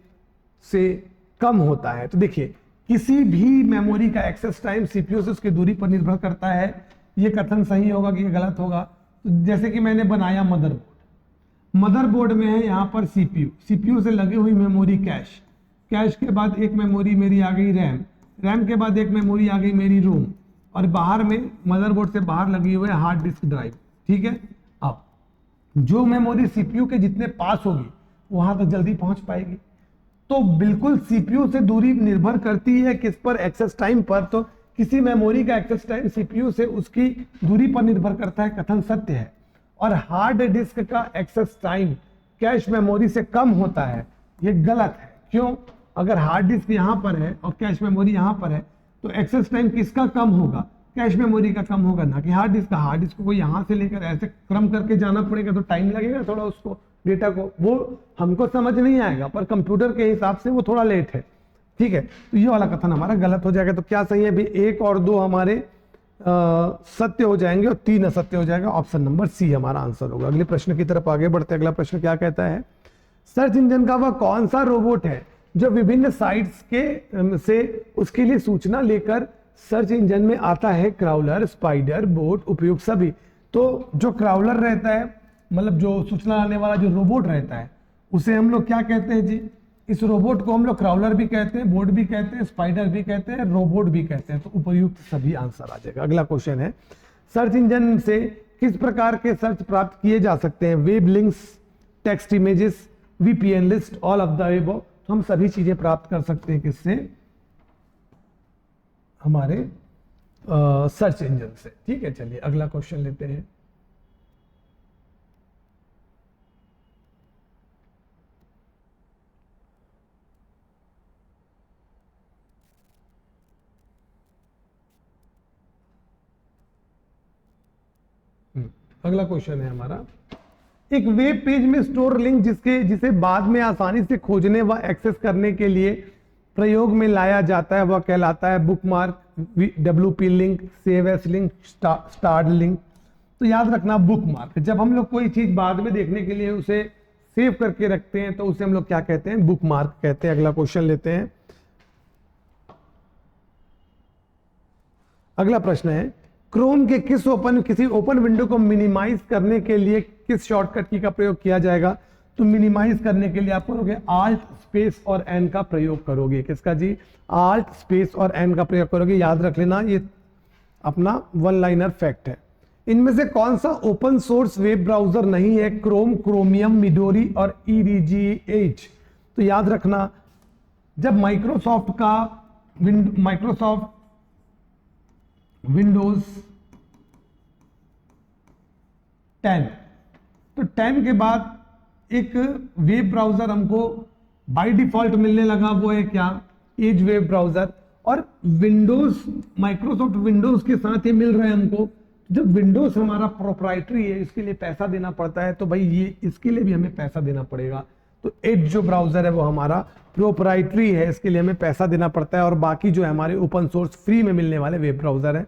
कम होता है। तो देखिए, किसी भी मेमोरी का एक्सेस टाइम सीपीयू से उसकी दूरी पर निर्भर करता है। ये कथन सही होगा कि गलत होगा? तो जैसे कि मैंने बनाया मदरबोर्ड में है यहाँ पर सीपीयू से लगी हुई मेमोरी कैश के बाद एक मेमोरी मेरी आ गई रैम के बाद एक मेमोरी आ गई मेरी रोम, और बाहर में मदरबोर्ड से बाहर लगी हुई है हार्ड डिस्क ड्राइव, ठीक है। अब जो मेमोरी सीपीयू के जितने पास होगी वहां तक जल्दी पहुंच पाएगी। तो बिल्कुल सीपीयू से दूरी निर्भर करती है किस पर? एक्सेस टाइम पर। तो किसी मेमोरी का एक्सेस टाइम सीपीयू से उसकी दूरी पर निर्भर करता है, कथन सत्य है। और हार्ड डिस्क का एक्सेस टाइम कैश मेमोरी से कम होता है, ये गलत है। क्यों? अगर हार्ड डिस्क यहाँ पर है और कैश मेमोरी यहाँ पर है, तो एक्सेस टाइम किसका कम होगा? कैश मेमोरी का कम होगा, ना कि हार्ड डिस्क का। हार्ड डिस्क को यहाँ से लेकर ऐसे क्रम करके जाना पड़ेगा, तो टाइम लगेगा थोड़ा उसको, डेटा को, वो हमको समझ नहीं आएगा, पर कंप्यूटर के हिसाब से वो थोड़ा लेट है, ठीक है। तो ये वाला कथन हमारा गलत हो जाएगा। तो क्या सही है भी? 1 और 2 हमारे सत्य हो जाएंगे और 3 असत्य हो जाएगा। ऑप्शन नंबर सी हमारा आंसर होगा। अगले प्रश्न की तरफ आगे बढ़ते हैं। अगला प्रश्न क्या कहता है, सर्च इंजन का वह कौन सा रोबोट है जो विभिन्न साइट्स के से उसके लिए सूचना लेकर सर्च इंजन में आता है? क्राउलर, स्पाइडर, बोट, उपयुक्त सभी। तो जो क्राउलर रहता है, मतलब जो सूचना लाने वाला जो रोबोट रहता है, उसे हम लोग क्या कहते हैं जी? इस रोबोट को हम लोग क्राउलर भी कहते हैं, बोट भी कहते हैं, स्पाइडर भी कहते हैं, रोबोट भी कहते हैं। तो उपयुक्त सभी आंसर आ जाएगा। अगला क्वेश्चन है, सर्च इंजन से किस प्रकार के सर्च प्राप्त किए जा सकते हैं? Web links, text images, VPN list, all of the above. तो हम सभी चीजें प्राप्त कर सकते हैं किससे? हमारे सर्च इंजन से, ठीक है। चलिए अगला क्वेश्चन लेते हैं। अगला क्वेश्चन है हमारा, एक वेब पेज में स्टोर लिंक जिसे बाद में आसानी से खोजने व एक्सेस करने के लिए प्रयोग में लाया जाता है, वह कहलाता है bookmark, WP link, save as link, starred link. तो तो याद रखना बुक मार्क। जब हम लोग कोई चीज बाद में देखने के लिए उसे सेव करके रखते हैं तो उसे हम लोग क्या कहते हैं, बुक मार्क कहते हैं। अगला क्वेश्चन लेते हैं। अगला प्रश्न है क्रोम के किसी ओपन विंडो को मिनिमाइज करने के लिए किस शॉर्टकट की का प्रयोग किया जाएगा। तो मिनिमाइज करने के लिए आप करोगे आल्ट स्पेस और एन का प्रयोग करोगे। किसका जी, आल्ट स्पेस और एन का प्रयोग करोगे। याद रख लेना, ये अपना वन लाइनर फैक्ट है। इनमें से कौन सा ओपन सोर्स वेब ब्राउजर नहीं है, क्रोम, क्रोमियम, मिडोरी और EDGH। तो याद रखना, जब माइक्रोसॉफ्ट विंडोज 10, तो 10 के बाद एक वेब ब्राउजर हमको बाय डिफॉल्ट मिलने लगा, वो है क्या, एज वेब ब्राउजर। और विंडोज, माइक्रोसॉफ्ट विंडोज के साथ ये मिल रहा है हमको। जब विंडोज हमारा प्रोप्राइटरी है, इसके लिए पैसा देना पड़ता है, तो भाई ये इसके लिए भी हमें पैसा देना पड़ेगा। तो एज जो ब्राउजर है वो हमारा प्रोप्राइटरी है, इसके लिए हमें पैसा देना पड़ता है। और बाकी जो है हमारे ओपन सोर्स फ्री में मिलने वाले वेब ब्राउजर है।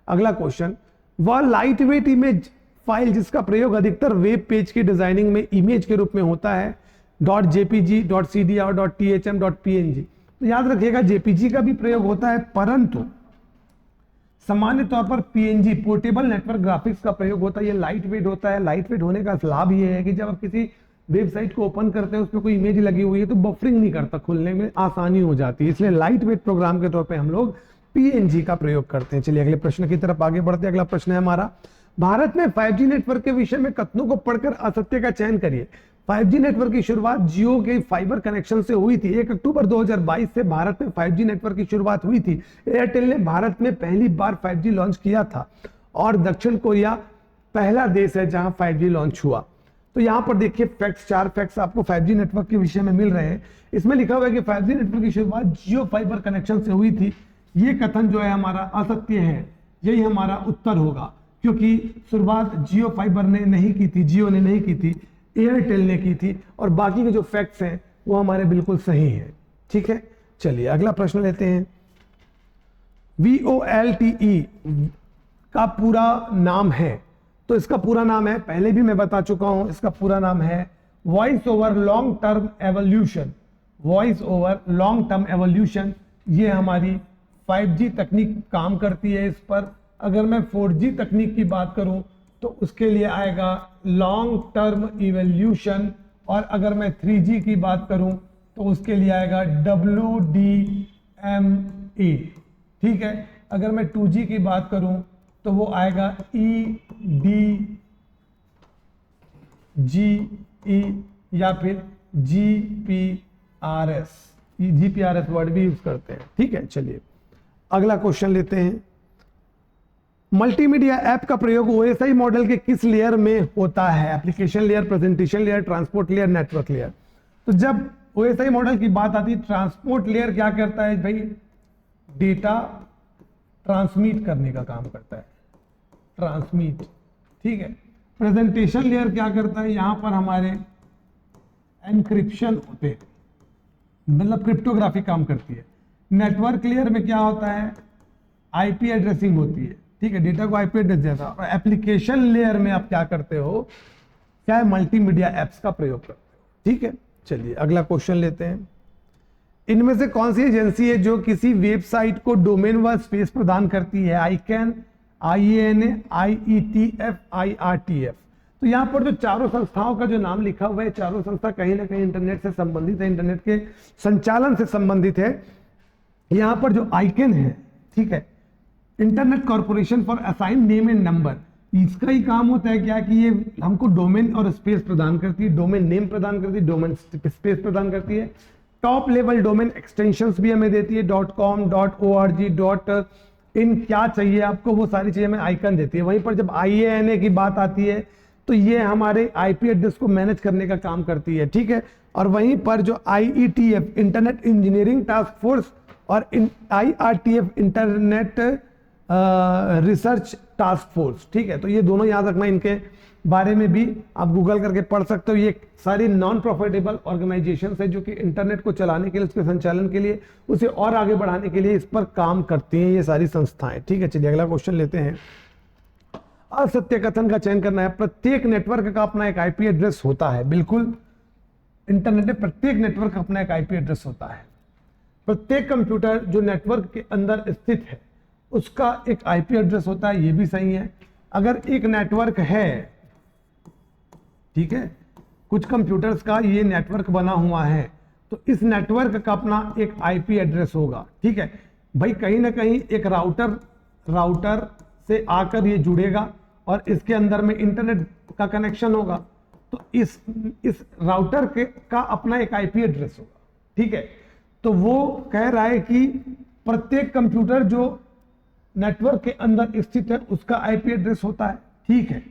अगला क्वेश्चन, वह लाइट वेट इमेज फाइल जिसका प्रयोग अधिकतर वेब पेज की डिजाइनिंग में इमेज के रूप में होता है, .jpg, .cdr, .thm, .png। तो याद रखिएगा जेपीजी का भी प्रयोग होता है, परंतु सामान्य तौर पर पीएनजी, पोर्टेबल नेटवर्क ग्राफिक्स का प्रयोग होता है। ये लाइट वेट होता है। लाइट वेट होने का लाभ ये है कि जब आप किसी वेबसाइट को ओपन करते हैं, उस पर कोई इमेज लगी हुई है तो बफरिंग नहीं करता, खुलने में आसानी हो जाती है। इसलिए लाइट वेट प्रोग्राम के तौर पे हम लोग पीएनजी का प्रयोग करते हैं। चलिए अगले प्रश्न की तरफ आगे बढ़ते हैं। अगला प्रश्न है हमारा, भारत में 5G नेटवर्क के विषय में कथनों को पढ़कर असत्य का चयन करिए। 5G नेटवर्क की शुरुआत जियो के फाइबर कनेक्शन से हुई थी। 1 अक्टूबर 2022 से भारत में 5G नेटवर्क की शुरुआत हुई थी। एयरटेल ने भारत में पहली बार 5G लॉन्च किया था और दक्षिण कोरिया पहला देश है जहां 5G लॉन्च हुआ। तो यहां पर देखिए फैक्ट्स, 4 फैक्ट्स आपको 5G नेटवर्क के विषय में मिल रहे हैं। इसमें लिखा हुआ है कि 5G नेटवर्क की शुरुआत जियो फाइबर कनेक्शन से हुई थी। ये कथन जो है हमारा असत्य है, यही हमारा उत्तर होगा, क्योंकि शुरुआत जियो फाइबर ने नहीं की थी, जियो ने नहीं की थी, एयरटेल ने की थी। और बाकी के जो फैक्ट्स हैं वो हमारे बिल्कुल सही हैं। ठीक है, चलिए अगला प्रश्न लेते हैं। VOLTE का पूरा नाम है, तो इसका पूरा नाम है, पहले भी मैं बता चुका हूं, इसका पूरा नाम है voice over long term evolution. Voice over long term evolution, ये हमारी 5G तकनीक काम करती है इस पर। अगर मैं 4G तकनीक की बात करूं तो उसके लिए आएगा लॉन्ग टर्म इवोल्यूशन। और अगर मैं 3G की बात करूं तो उसके लिए आएगा WDME। ठीक है, अगर मैं 2G की बात करूं तो वो आएगा EDGE या फिर GPRS। GPRS वर्ड भी यूज करते हैं। ठीक है, चलिए अगला क्वेश्चन लेते हैं। मल्टीमीडिया ऐप का प्रयोग OSI मॉडल के किस लेयर में होता है? Application layer, presentation layer, transport layer, network layer. तो जब OSI मॉडल की बात आती है, ट्रांसपोर्ट लेयर क्या करता है भाई, डेटा ट्रांसमिट करने का काम करता है, ट्रांसमिट। ठीक है, प्रेजेंटेशन लेयर क्या करता है, यहां पर हमारे एनक्रिप्शन होते हैं, मतलब क्रिप्टोग्राफी काम करती है। नेटवर्क लेयर में क्या होता है, IP एड्रेसिंग होती है। ठीक है, डेटा को IP एड्रेस देता है। और एप्लीकेशन लेयर में आप क्या करते हो, क्या है, मल्टीमीडिया एप्स का प्रयोग करते हो। ठीक है, चलिए अगला क्वेश्चन लेते हैं। इनमें से कौन सी एजेंसी है जो किसी वेबसाइट को डोमेन व स्पेस प्रदान करती है? ICANN, IANA, IETF, IRTF। तो यहाँ पर जो चारों संस्थाओं का जो नाम लिखा हुआ है, चारों संस्था कहीं ना कहीं इंटरनेट से संबंधित है, इंटरनेट के संचालन से संबंधित है। यहाँ पर जो ICANN है, ठीक है, internet corporation for assign name and number, इसका ही काम होता है क्या कि ये हमको डोमेन और स्पेस प्रदान करती है, डोमेन नेम प्रदान करती है, डोमेन स्पेस प्रदान करती है। टॉप लेवल डोमेन एक्सटेंशंस भी हमें देती है, .com, .org, .in, क्या चाहिए आपको वो सारी चीजें हमें ICANN देती है। वहीं पर जब IANA की बात आती है तो ये हमारे IP एड्रेस को मैनेज करने का काम करती है। ठीक है, और वहीं पर जो IETF, internet engineering task force, और IRTF, internet research task force. ठीक है, तो ये दोनों याद रखना, इनके बारे में भी आप गूगल करके पढ़ सकते हो। ये सारी नॉन प्रॉफिटेबल ऑर्गेनाइजेशन है जो कि इंटरनेट को चलाने के लिए, उसके संचालन के लिए, उसे और आगे बढ़ाने के लिए इस पर काम करती हैं ये सारी संस्थाएं। ठीक है, चलिए अगला क्वेश्चन लेते हैं। असत्य कथन का चयन करना है। प्रत्येक नेटवर्क का अपना एक आईपी एड्रेस होता है, बिल्कुल इंटरनेट में प्रत्येक नेटवर्क का अपना एक आईपी एड्रेस होता है। प्रत्येक कंप्यूटर जो नेटवर्क के अंदर स्थित है उसका एक आईपी एड्रेस होता है, ये भी सही है। अगर एक नेटवर्क है, ठीक है, कुछ कंप्यूटर्स का ये नेटवर्क बना हुआ है तो इस नेटवर्क का अपना एक आईपी एड्रेस होगा, ठीक है भाई। कहीं ना कहीं एक राउटर से आकर ये जुड़ेगा और इसके अंदर में इंटरनेट का कनेक्शन होगा, तो इस राउटर का अपना एक आईपी एड्रेस होगा, ठीक है। तो वो कह रहा है कि प्रत्येक कंप्यूटर जो नेटवर्क के अंदर स्थित है उसका आईपी एड्रेस होता है, ठीक है।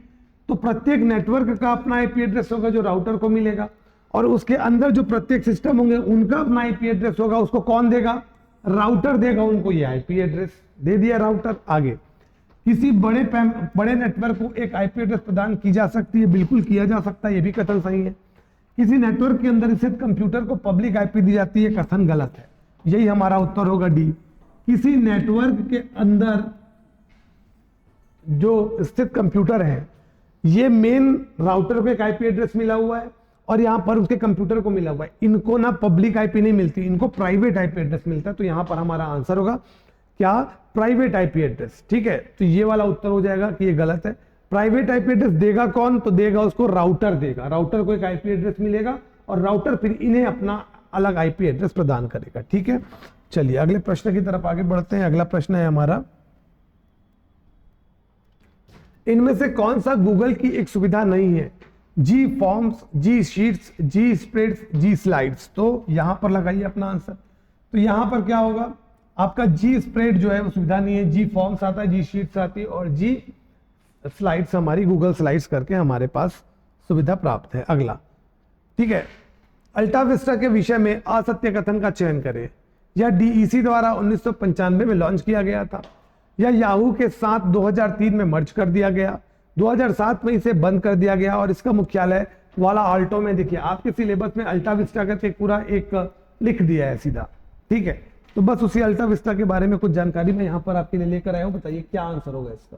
तो प्रत्येक नेटवर्क का अपना आईपी एड्रेस होगा जो राउटर को मिलेगा, और उसके अंदर जो प्रत्येक सिस्टम होंगे उनका अपना आईपी एड्रेस होगा। उसको कौन देगा? राउटर देगा उनको ये आईपी एड्रेस। दे दिया राउटर। आगे, किसी बड़े नेटवर्क को एक आईपी एड्रेस प्रदान की जा सकती है, बिल्कुल किया जा सकता है, ये भी कथन सही है। किसी नेटवर्क के अंदर स्थित कंप्यूटर को पब्लिक आईपी दी जाती है, कथन गलत है। यही हमारा उत्तर होगा डी। किसी नेटवर्क के अंदर जो स्थित कंप्यूटर है, ये मेन राउटर को एक आईपी एड्रेस मिला हुआ है और यहां पर उसके कंप्यूटर को मिला हुआ है। इनको ना पब्लिक आईपी नहीं मिलती, इनको प्राइवेट आईपी एड्रेस मिलता है। तो यहां पर हमारा आंसर होगा क्या? प्राइवेट आईपी एड्रेस, ठीक है। तो ये वाला उत्तर हो जाएगा कि ये गलत है। प्राइवेट आईपी एड्रेस देगा कौन? तो देगा उसको राउटर देगा। राउटर को एक आईपी एड्रेस मिलेगा और राउटर फिर इन्हें अपना अलग आईपी एड्रेस प्रदान करेगा, ठीक है। चलिए अगले प्रश्न की तरफ आगे बढ़ते हैं। अगला प्रश्न है हमारा, इनमें से कौन सा गूगल की एक सुविधा नहीं है? जी फॉर्म्स, जी शीट्स, जी स्प्रेड्स, जी स्लाइड्स। तो यहां पर लगाइए अपना आंसर। तो यहां पर क्या होगा? आपका जी स्प्रेड जो है वो सुविधा नहीं है, जी फॉर्म्स आता है, जी शीट्स आती है और जी स्लाइड्स हमारी गूगल स्लाइड्स करके हमारे पास सुविधा प्राप्त है। अगला, ठीक है, अल्टा विस्टा के विषय में असत्य कथन का चयन करें। यह डीईसी द्वारा 1995 में लॉन्च किया गया था, या याहू के साथ 2003 में मर्ज कर दिया गया, 2007 में इसे बंद कर दिया गया और इसका मुख्यालय वाला आल्टो में। देखिए आपके सिलेबस में अल्टा विस्टा करके पूरा एक लिख दिया है सीधा, ठीक है। तो बस उसी अल्टा विस्टा के बारे में कुछ जानकारी मैं यहाँ पर आपके लिए लेकर आया हूँ। बताइए क्या आंसर होगा इसका।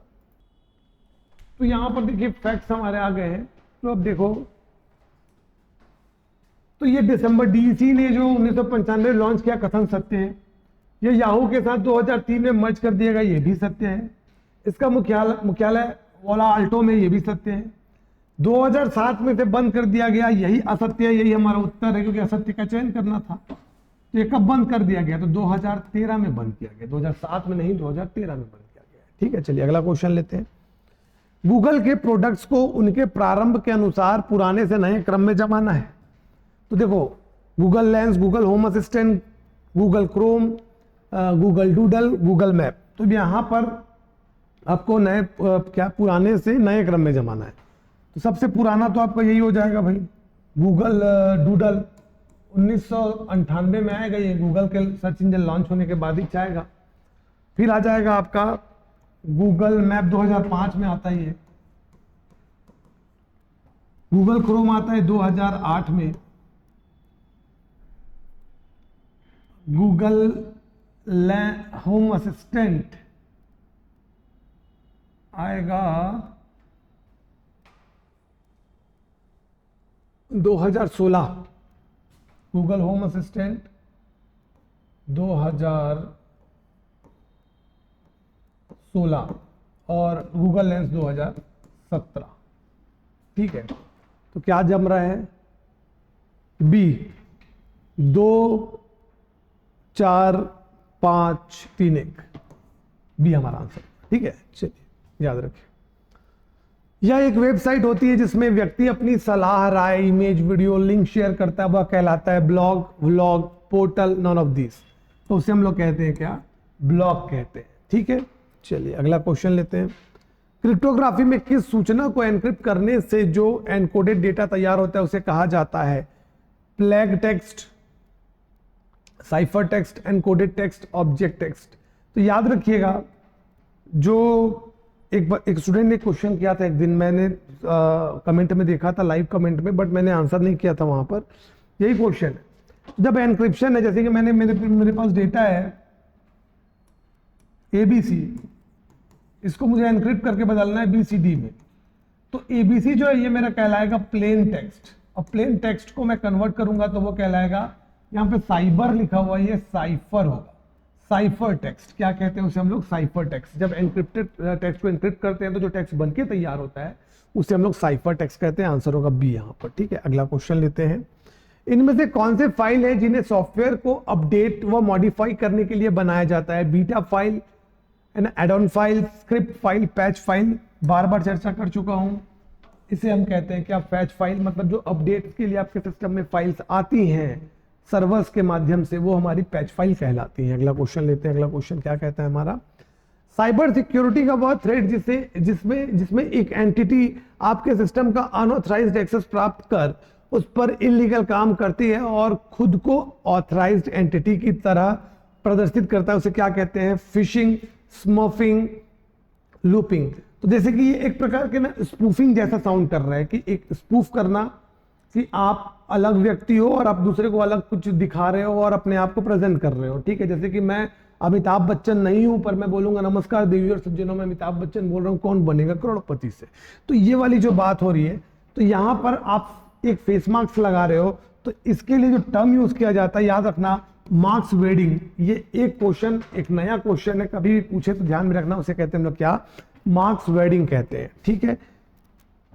तो यहाँ पर देखिए फैक्ट्स हमारे आ गए हैं। तो अब देखो, तो ये दिसंबर डीईसी ने जो 1995 लॉन्च किया, कथन सत्य है। ये याहू के साथ 2003 में मर्ज कर दिया गया, ये भी सत्य है। इसका मुख्यालय वाला आल्टो में, ये भी सत्य है। 2007 में से बंद कर दिया गया, यही असत्य है। यही हमारा उत्तर है, क्योंकि असत्य का चयन करना था। तो ये कब बंद कर दिया गया? तो 2013 में बंद किया गया, 2007 में नहीं, 2013 में बंद किया गया, ठीक है। चलिए अगला क्वेश्चन लेते हैं। गूगल के प्रोडक्ट्स को उनके प्रारंभ के अनुसार पुराने से नए क्रम में जमाना है। तो देखो, Google lens, Google home assistant, Google Chrome, Google doodle, Google map. तो यहां पर आपको नए पुराने से नए क्रम में जमाना है। तो सबसे पुराना तो आपका यही हो जाएगा भाई, गूगल डूडल 1998 में आएगा। ये गूगल के सर्च इंजन लॉन्च होने के बाद ही आएगा। फिर आ जाएगा आपका गूगल मैप, 2005 में आता है ये। गूगल क्रोम आता है 2008 में। गूगल होम असिस्टेंट आएगा 2016। गूगल होम असिस्टेंट 2016 और गूगल लेंस 2017, ठीक है। तो क्या जम रहा है? बी 2, 4, 5, 3, 1, बी हमारा आंसर, ठीक है। चलिए याद रखिए, यह एक वेबसाइट होती है जिसमें व्यक्ति अपनी सलाह, राय, इमेज, वीडियो, लिंक शेयर करता है, वह कहलाता है blog, vlog, portal, none of this. तो उसे हम लोग कहते हैं क्या? ब्लॉग कहते हैं, ठीक है। चलिए अगला क्वेश्चन लेते हैं। क्रिप्टोग्राफी में किस सूचना को एनक्रिप्ट करने से जो एनकोडेड डेटा तैयार होता है उसे कहा जाता है? Plague text, cipher text, encoded text, object text. तो याद रखिएगा, जो एक स्टूडेंट ने क्वेश्चन किया था एक दिन, मैंने कमेंट में देखा था, लाइव कमेंट में, बट मैंने आंसर नहीं किया था वहां पर। यही क्वेश्चन है, जब एनक्रिप्शन है, जैसे कि मेरे पास डेटा है ABC, इसको मुझे एनक्रिप्ट करके बदलना है BCD में। तो ABC जो है ये मेरा कहलाएगा प्लेन टेक्स्ट, और प्लेन टेक्स्ट को मैं कन्वर्ट करूंगा तो वो कहलाएगा, यहाँ पे साइबर लिखा हुआ है, ये साइफर होगा, साइफर टेक्स्ट। क्या कहते हैं उसे हम लोग? Cipher text. जब एनक्रिप्टेड टेक्स्ट को एनक्रिप्ट करते हैं तो जो टेक्स्ट बनके तैयार होता है उसे हम लोग साइफर टेक्स्ट कहते हैं। आंसर होगा बी यहाँ पर। ठीक है, अगला क्वेश्चन लेते हैं। इनमें से कौन से फाइल है जिन्हें सॉफ्टवेयर को अपडेट व मॉडिफाई करने के लिए बनाया जाता है? Beta file, add on file, script file, patch file. बार बार चर्चा कर चुका हूं, इसे हम कहते हैं क्या? Patch file. मतलब जो अपडेट के लिए आपके सिस्टम में फाइल्स आती हैं सर्वर्स के माध्यम से, वो हमारी पैच फाइल कहलाती हैं। अगला क्वेश्चन लेते हैं। अगला क्वेश्चन क्या कहता है हमारा? साइबर सिक्योरिटी का वह थ्रेट जिसमें एक एंटिटी आपके सिस्टम का अनऑथराइज्ड एक्सेस प्राप्त कर उस पर इलीगल काम करती है और खुद को ऑथराइज्ड एंटिटी की तरह प्रदर्शित करता है, उसे क्या कहते हैं? Fishing, smurfing, looping. तो जैसे कि ये एक प्रकार के ना स्पूफिंग जैसा साउंड कर रहा है, कि एक स्पूफ करना कि आप अलग व्यक्ति हो और आप दूसरे को अलग कुछ दिखा रहे हो और अपने आप को प्रेजेंट कर रहे हो। ठीक है, जैसे कि मैं अमिताभ बच्चन नहीं हूं पर मैं बोलूंगा नमस्कार देवी और सज्जनों, मैं अमिताभ बच्चन बोल रहा हूं, कौन बनेगा करोड़पति से। तो ये वाली जो बात हो रही है, तो यहां पर आप एक फेस मास्क लगा रहे हो, तो इसके लिए जो टर्म यूज किया जाता है, याद रखना, मार्क्स वेडिंग। ये एक क्वेश्चन, एक नया क्वेश्चन है, कभी भी पूछे तो ध्यान में रखना, उसे कहते हैं हम लोग क्या? मार्क्स वेडिंग कहते हैं। ठीक है,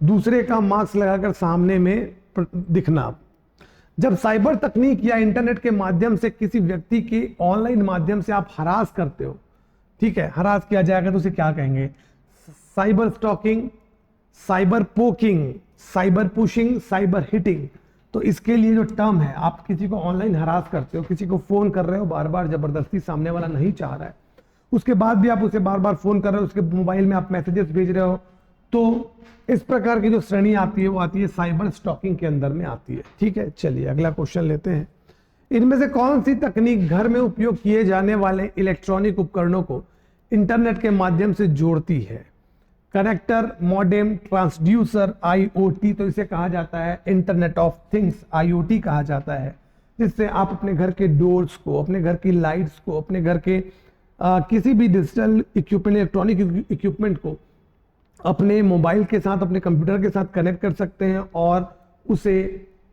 दूसरे का मार्क्स लगाकर सामने में दिखना। जब साइबर तकनीक या इंटरनेट के माध्यम से किसी व्यक्ति के ऑनलाइन माध्यम से आप हरास करते हो, ठीक है, हरास किया जाएगा तो उसे क्या कहेंगे? Cyber stalking, cyber poking, cyber pushing, cyber hitting. तो इसके लिए जो टर्म है, आप किसी को ऑनलाइन हरास करते हो, किसी को फोन कर रहे हो बार बार, जबरदस्ती, सामने वाला नहीं चाह रहा है, उसके बाद भी आप उसे बार बार फोन कर रहे हो, उसके मोबाइल में आप मैसेजेस भेज रहे हो, तो इस प्रकार की जो श्रेणी आती है वो आती है साइबर स्टॉकिंग के अंदर में आती है। ठीक है, चलिए अगला क्वेश्चन लेते हैं। इनमें से कौन सी तकनीक घर में उपयोग किए जाने वाले इलेक्ट्रॉनिक उपकरणों को इंटरनेट के माध्यम से जोड़ती है? Connector, modem, transducer, IoT। तो इसे कहा जाता है इंटरनेट ऑफ थिंग्स, IoT कहा जाता है, जिससे आप अपने घर के डोर्स को, अपने घर की लाइट्स को, अपने घर के किसी भी डिजिटल इक्विपमेंट, इलेक्ट्रॉनिक इक्विपमेंट को अपने मोबाइल के साथ, अपने कंप्यूटर के साथ कनेक्ट कर सकते हैं और उसे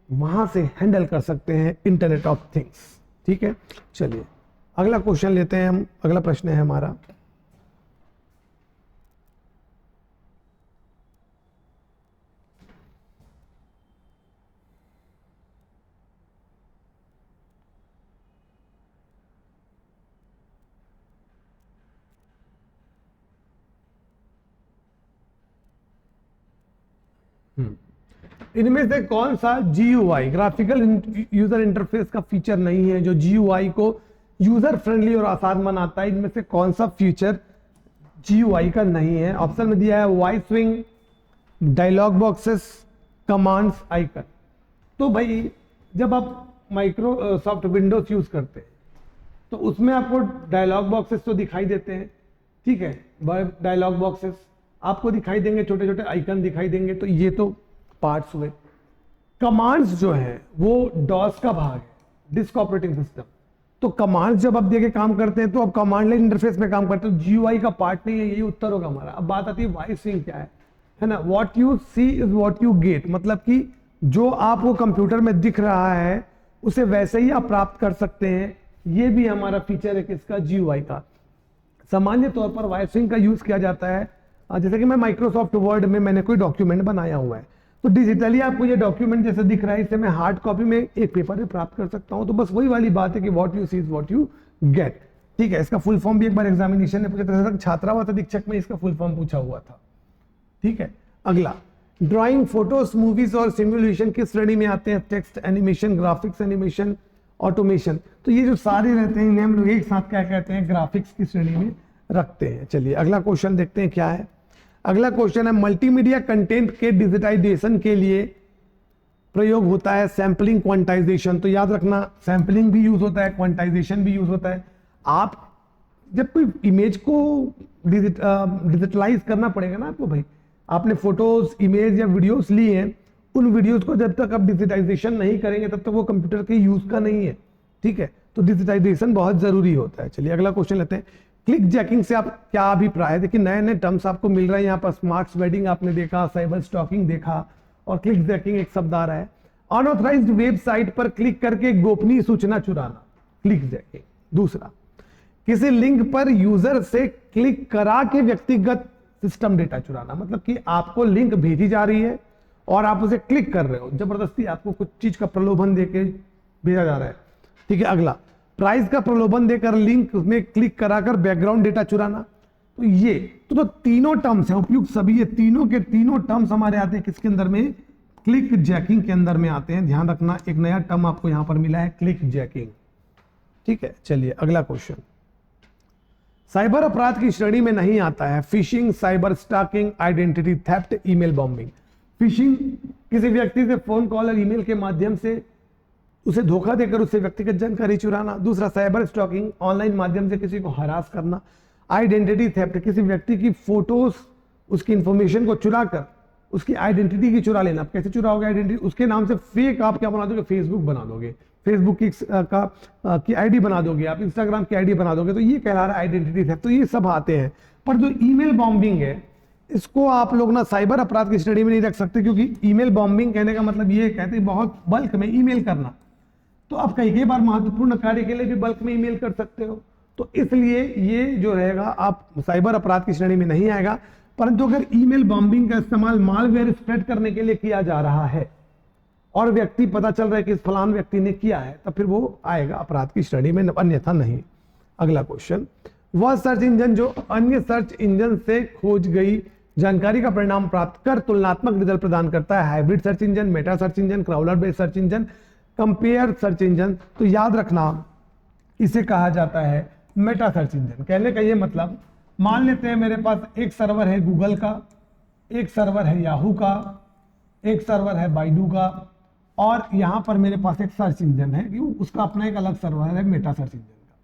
वहां से हैंडल कर सकते हैं, इंटरनेट ऑफ थिंग्स। ठीक है, चलिए अगला क्वेश्चन लेते हैं हम। अगला प्रश्न है हमारा, इनमें से कौन सा GUI, ग्राफिकल यूजर इंटरफेस का फीचर नहीं है जो GUI को यूजर फ्रेंडली और आसान बनाता है? इनमें से कौन सा फीचर GUI का नहीं है? ऑप्शन में दिया है voice swing, dialog boxes, commands icon. तो भाई जब आप माइक्रोसॉफ्ट विंडोज यूज करते हैं तो उसमें आपको डायलॉग बॉक्सेस तो दिखाई देते हैं, ठीक है, डायलॉग बॉक्सेस आपको दिखाई देंगे, छोटे छोटे आइकन दिखाई देंगे, तो ये तो पार्ट्स हुए। कमांड्स जो है वो डॉस का भाग है, डिस्क ऑपरेटिंग सिस्टम। तो कमांड्स जब आप देके काम करते हैं तो आप कमांड लाइन इंटरफेस में काम करते हो, GUI का पार्ट नहीं है, यही उत्तर होगा हमारा। अब बात आती है वॉइस स्विंग क्या है ना? What you see is what you get, मतलब कि जो आपको कंप्यूटर में दिख रहा है उसे वैसे ही आप प्राप्त कर सकते हैं। ये भी हमारा फीचर है किसका? GUI का। सामान्य तौर पर वॉइस स्विंग का यूज किया जाता है, जैसे कि मैं माइक्रोसॉफ्ट वर्ड में मैंने कोई डॉक्यूमेंट बनाया हुआ है, तो डिजिटली आपको ये डॉक्यूमेंट जैसे दिख रहा है, इसे मैं हार्ड कॉपी में एक पेपर में प्राप्त कर सकता हूं। तो बस वही वाली बात है कि what you see is what you get. ठीक है, इसका फुल फॉर्म भी एक बार एग्जामिनेशन में पूछा था, छात्रावास अधीक्षक में इसका फुल फॉर्म पूछा हुआ था। ठीक है, अगला, ड्राइंग, फोटोज, मूवीज और सिमुलेशन किस श्रेणी में आते हैं? Text animation, graphics animation, automation. तो ये जो सारे रहते हैं इन्हें हम लोग एक साथ क्या कहते हैं? ग्राफिक्स की श्रेणी में रखते हैं। चलिए अगला क्वेश्चन देखते हैं क्या है। अगला क्वेश्चन है, मल्टीमीडिया कंटेंट के डिजिटाइजेशन के लिए प्रयोग होता है सैंपलिंग, क्वांटाइजेशन। तो याद रखना, सैंपलिंग भी यूज होता है, क्वांटाइजेशन भी यूज होता है। आप जब कोई इमेज को डिजिटलाइज करना पड़ेगा ना आपको, भाई आपने फोटोज, इमेज या वीडियोस ली हैं, उन वीडियोस को जब तक आप डिजिटाइजेशन नहीं करेंगे तब तक वो कंप्यूटर के यूज का नहीं है। ठीक है, तो डिजिटाइजेशन बहुत जरूरी होता है। चलिए अगला क्वेश्चन लेते हैं। क्लिक जैकिंग से आप क्या अभिप्राय है? देखिए नए नए टर्म्स आपको मिल रहे हैं यहाँ पर। स्मार्ट वेडिंग आपने देखा, साइबर स्टॉकिंग देखा, और क्लिक जैकिंग एक शब्द आ रहा है। अनऑथराइज्ड वेबसाइट पर क्लिक करके गोपनीय सूचना चुराना, क्लिक जैकिंग। दूसरा, किसी लिंक पर यूजर से क्लिक करा के व्यक्तिगत सिस्टम डेटा चुराना, मतलब कि आपको लिंक भेजी जा रही है और आप उसे क्लिक कर रहे हो, जबरदस्ती आपको कुछ चीज का प्रलोभन देके भेजा जा रहा है। ठीक है। अगला, प्राइस का प्रलोभन देकर लिंक में क्लिक कराकर बैकग्राउंड डेटा चुराना। तो ये तो तीनों टर्म्स हैं उपयुक्त सभी, ये तीनों के तीनों टर्म्स हमारे आते हैं किसके अंदर में? क्लिक जैकिंग के अंदर में आते हैं। ध्यान रखना, एक नया टर्म आपको यहां पर मिला है, क्लिक जैकिंग। ठीक है। चलिए अगला क्वेश्चन, साइबर अपराध की श्रेणी में नहीं आता है fishing, cyber stalking, identity theft, email bombing. Fishing, किसी व्यक्ति से फोन कॉल और ईमेल के माध्यम से उसे धोखा देकर उससे व्यक्तिगत जानकारी चुराना। दूसरा, साइबर स्टॉकिंग, ऑनलाइन माध्यम से किसी को हरास करना। आइडेंटिटी थेफ्ट, किसी व्यक्ति की फोटोज, उसकी इंफॉर्मेशन को चुराकर उसकी आइडेंटिटी की चुरा लेना। कैसे चुराओगे आइडेंटिटी? उसके नाम से फेक आप क्या बना दोगे? फेसबुक बना दोगे, फेसबुक की आईडी बना दोगे आप, इंस्टाग्राम की आईडी बना दोगे, तो ये कहला रहा है आइडेंटिटी थेफ्ट। तो ये सब आते हैं। पर जो ईमेल बॉम्बिंग है, इसको आप लोग ना साइबर अपराध की श्रेणी में नहीं रख सकते, क्योंकि ईमेल बॉम्बिंग कहने का मतलब ये कहते हैं बहुत बल्क में ईमेल करना। तो आप कई बार महत्वपूर्ण कार्य के लिए भी बल्क में ईमेल कर सकते हो, तो इसलिए ये जो रहेगा आप साइबर अपराध की श्रेणी में नहीं आएगा। परंतु अगर ईमेल बॉम्बिंग का इस्तेमाल मालवेयर स्प्रेड करने के लिए किया जा रहा है और व्यक्ति पता चल रहा है कि इस फलान व्यक्ति ने किया है, तब फिर वो आएगा अपराध की श्रेणी में, अन्यथा नहीं। अगला क्वेश्चन, वह सर्च इंजन जो अन्य सर्च इंजन से खोज गई जानकारी का परिणाम प्राप्त कर तुलनात्मक रिजल्ट प्रदान करता है, hybrid search engine, Meta search engine, crawler based search engine, compare search engine. तो याद रखना, इसे कहा जाता है मेटा सर्च इंजन। कहने का ये मतलब, मान लेते हैं मेरे पास एक सर्वर है गूगल का, एक सर्वर है याहू का, एक सर्वर है बाइडू का, और यहां पर मेरे पास एक सर्च इंजन है, उसका अपना एक अलग सर्वर है मेटा सर्च इंजन का।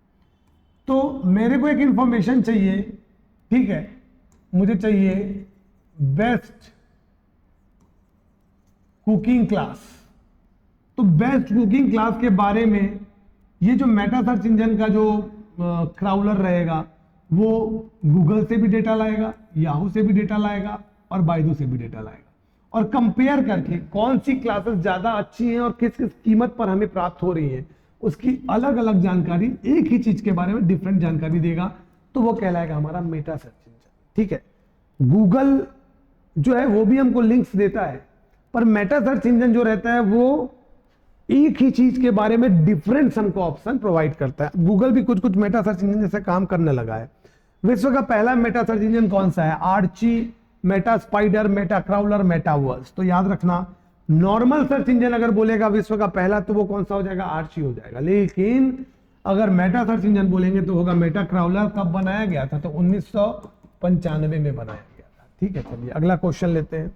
तो मेरे को एक इंफॉर्मेशन चाहिए, ठीक है, मुझे चाहिए बेस्ट कुकिंग क्लास। तो बेस्ट कुकिंग क्लास के बारे में ये जो मेटा सर्च इंजन का जो क्राउलर रहेगा, वो गूगल से भी डेटा लाएगा, याहू से भी डेटा लाएगा, और बाइडू से भी डेटा लाएगा, और कंपेयर करके कौन सी क्लासेस ज्यादा अच्छी हैं और किस किस कीमत पर हमें प्राप्त हो रही है, उसकी अलग अलग जानकारी, एक ही चीज के बारे में डिफरेंट जानकारी देगा। तो वो कहलाएगा हमारा मेटा सर्च इंजन। ठीक है। गूगल जो है वो भी हमको लिंक्स देता है, पर मेटा सर्च इंजन जो रहता है वो एक ही चीज के बारे में डिफरेंट हमको ऑप्शन प्रोवाइड करता है। गूगल भी कुछ कुछ मेटा सर्च इंजन जैसे काम करने लगा है। विश्व का पहला मेटा सर्च इंजन कौन सा है? Archie, meta spider, meta crawler, metaverse. तो याद रखना, नॉर्मल सर्च इंजन अगर बोलेगा विश्व का पहला, तो वो कौन सा हो जाएगा? आर्ची हो जाएगा। लेकिन अगर मेटा सर्च इंजन बोलेंगे तो होगा मेटा क्राउलर। कब बनाया गया था? तो 1995 में बनाया गया था। ठीक है। चलिए अगला क्वेश्चन लेते हैं।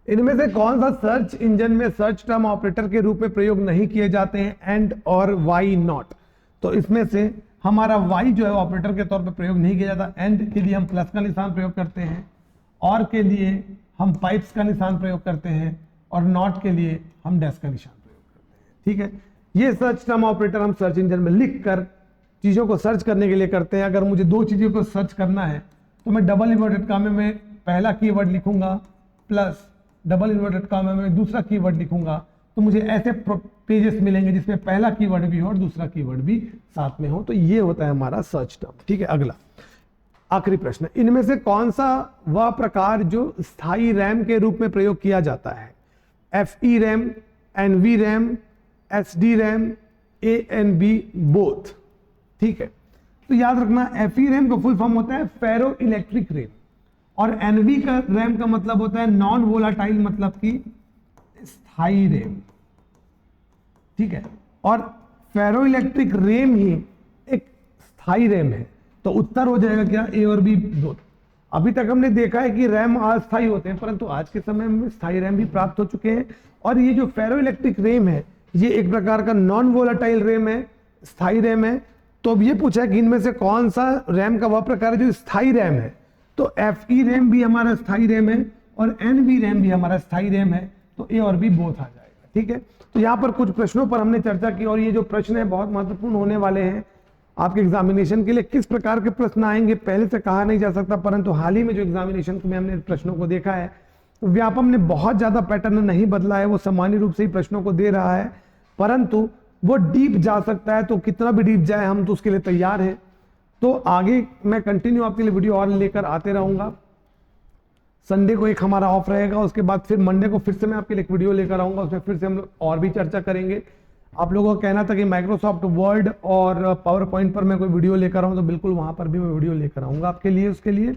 इनमें से कौन सा सर्च इंजन में सर्च टर्म ऑपरेटर के रूप में प्रयोग नहीं किए जाते हैं? एंड और वाई नॉट। तो इसमें से हमारा वाई जो है ऑपरेटर के तौर पे प्रयोग नहीं किया जाता। एंड के लिए हम प्लस का निशान प्रयोग करते हैं, और के लिए हम पाइप्स का निशान प्रयोग करते हैं, और नॉट के लिए हम डैश का निशान प्रयोग करते हैं। ठीक है। ये सर्च टर्म ऑपरेटर हम सर्च इंजन में लिख कर चीजों को सर्च करने के लिए करते हैं। अगर मुझे दो चीजों को सर्च करना है तो मैं डबल इन्वर्टेड कॉमा में पहला कीवर्ड लिखूंगा, प्लस डबल इन्वर्टेड कॉमा में दूसरा कीवर्ड लिखूंगा, तो मुझे ऐसे पेजेस मिलेंगे जिसमें पहला कीवर्ड भी हो और दूसरा कीवर्ड भी साथ में हो। तो ये होता है हमारा सर्च टर्म। ठीक है। अगला आखिरी प्रश्न, इनमें से कौन सा वह प्रकार जो स्थायी रैम के रूप में प्रयोग किया जाता है? FE RAM, NV RAM, SD RAM, ANB both. ठीक है। तो याद रखना, FE रैम का फुल फॉर्म होता है फेरो इलेक्ट्रिक रैम, और NV का रैम का मतलब होता है नॉन वोलाटाइल, मतलब कि स्थायी रैम। ठीक है। और फेरो इलेक्ट्रिक रैम ही एक स्थायी रैम है। तो उत्तर हो जाएगा क्या? A और B दो। अभी तक हमने देखा है कि रैम अस्थायी होते हैं, परंतु आज के समय में स्थायी रैम भी प्राप्त हो चुके हैं। और ये जो फेरो इलेक्ट्रिक रैम है, ये एक प्रकार का नॉन वोलाटाइल रैम है, स्थायी रैम है। तो अब ये पूछा है कि इनमें से कौन सा रैम का वह प्रकार है जो स्थायी रैम है? तो FE रैम भी हमारा स्थायी रैम है, और NV रैम भी हमारा स्थायी रैम है। तो A और B बोथ आ जाएगा। ठीक है। तो यहाँ पर कुछ प्रश्नों पर हमने चर्चा की, और ये जो प्रश्न है बहुत महत्वपूर्ण होने वाले हैं। आपके एग्जामिनेशन के लिए किस प्रकार के प्रश्न आएंगे पहले से कहा नहीं जा सकता, परंतु हाल ही में जो एग्जामिनेशन में हमने प्रश्नों को देखा है, तो व्यापम ने बहुत ज्यादा पैटर्न नहीं बदला है, वो सामान्य रूप से ही प्रश्नों को दे रहा है, परंतु वो डीप जा सकता है, तो कितना भी डीप जाए हम तो उसके लिए तैयार हैं। तो आगे मैं कंटिन्यू आपके लिए वीडियो और लेकर आते रहूंगा। संडे को एक हमारा ऑफ रहेगा, उसके बाद फिर मंडे को फिर से मैं आपके लिए एक वीडियो लेकर आऊंगा, उसमें फिर से हम लोग और भी चर्चा करेंगे। आप लोगों का कहना था कि माइक्रोसॉफ्ट वर्ड और पावर पॉइंट पर मैं कोई वीडियो लेकर आऊँ, तो बिल्कुल वहां पर भी मैं वीडियो लेकर आऊंगा आपके लिए उसके लिए।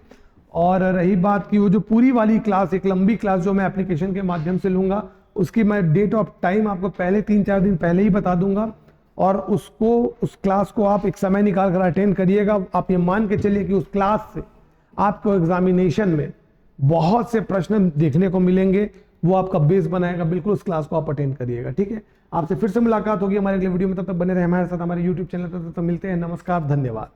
और रही बात की वो जो पूरी वाली क्लास, एक लंबी क्लास जो मैं एप्लीकेशन के माध्यम से लूंगा, उसकी मैं डेट ऑफ टाइम आपको पहले 3-4 दिन पहले ही बता दूंगा, और उस क्लास को आप एक समय निकाल कर अटेंड करिएगा। आप ये मान के चलिए कि उस क्लास से आपको एग्जामिनेशन में बहुत से प्रश्न देखने को मिलेंगे, वो आपका बेस बनाएगा। बिल्कुल उस क्लास को आप अटेंड करिएगा, ठीक है। आपसे फिर से मुलाकात होगी हमारे अगले वीडियो में, तब तक बने रहे हमारे साथ हमारे यूट्यूब चैनल पर। तब तक मिलते हैं, नमस्कार, धन्यवाद।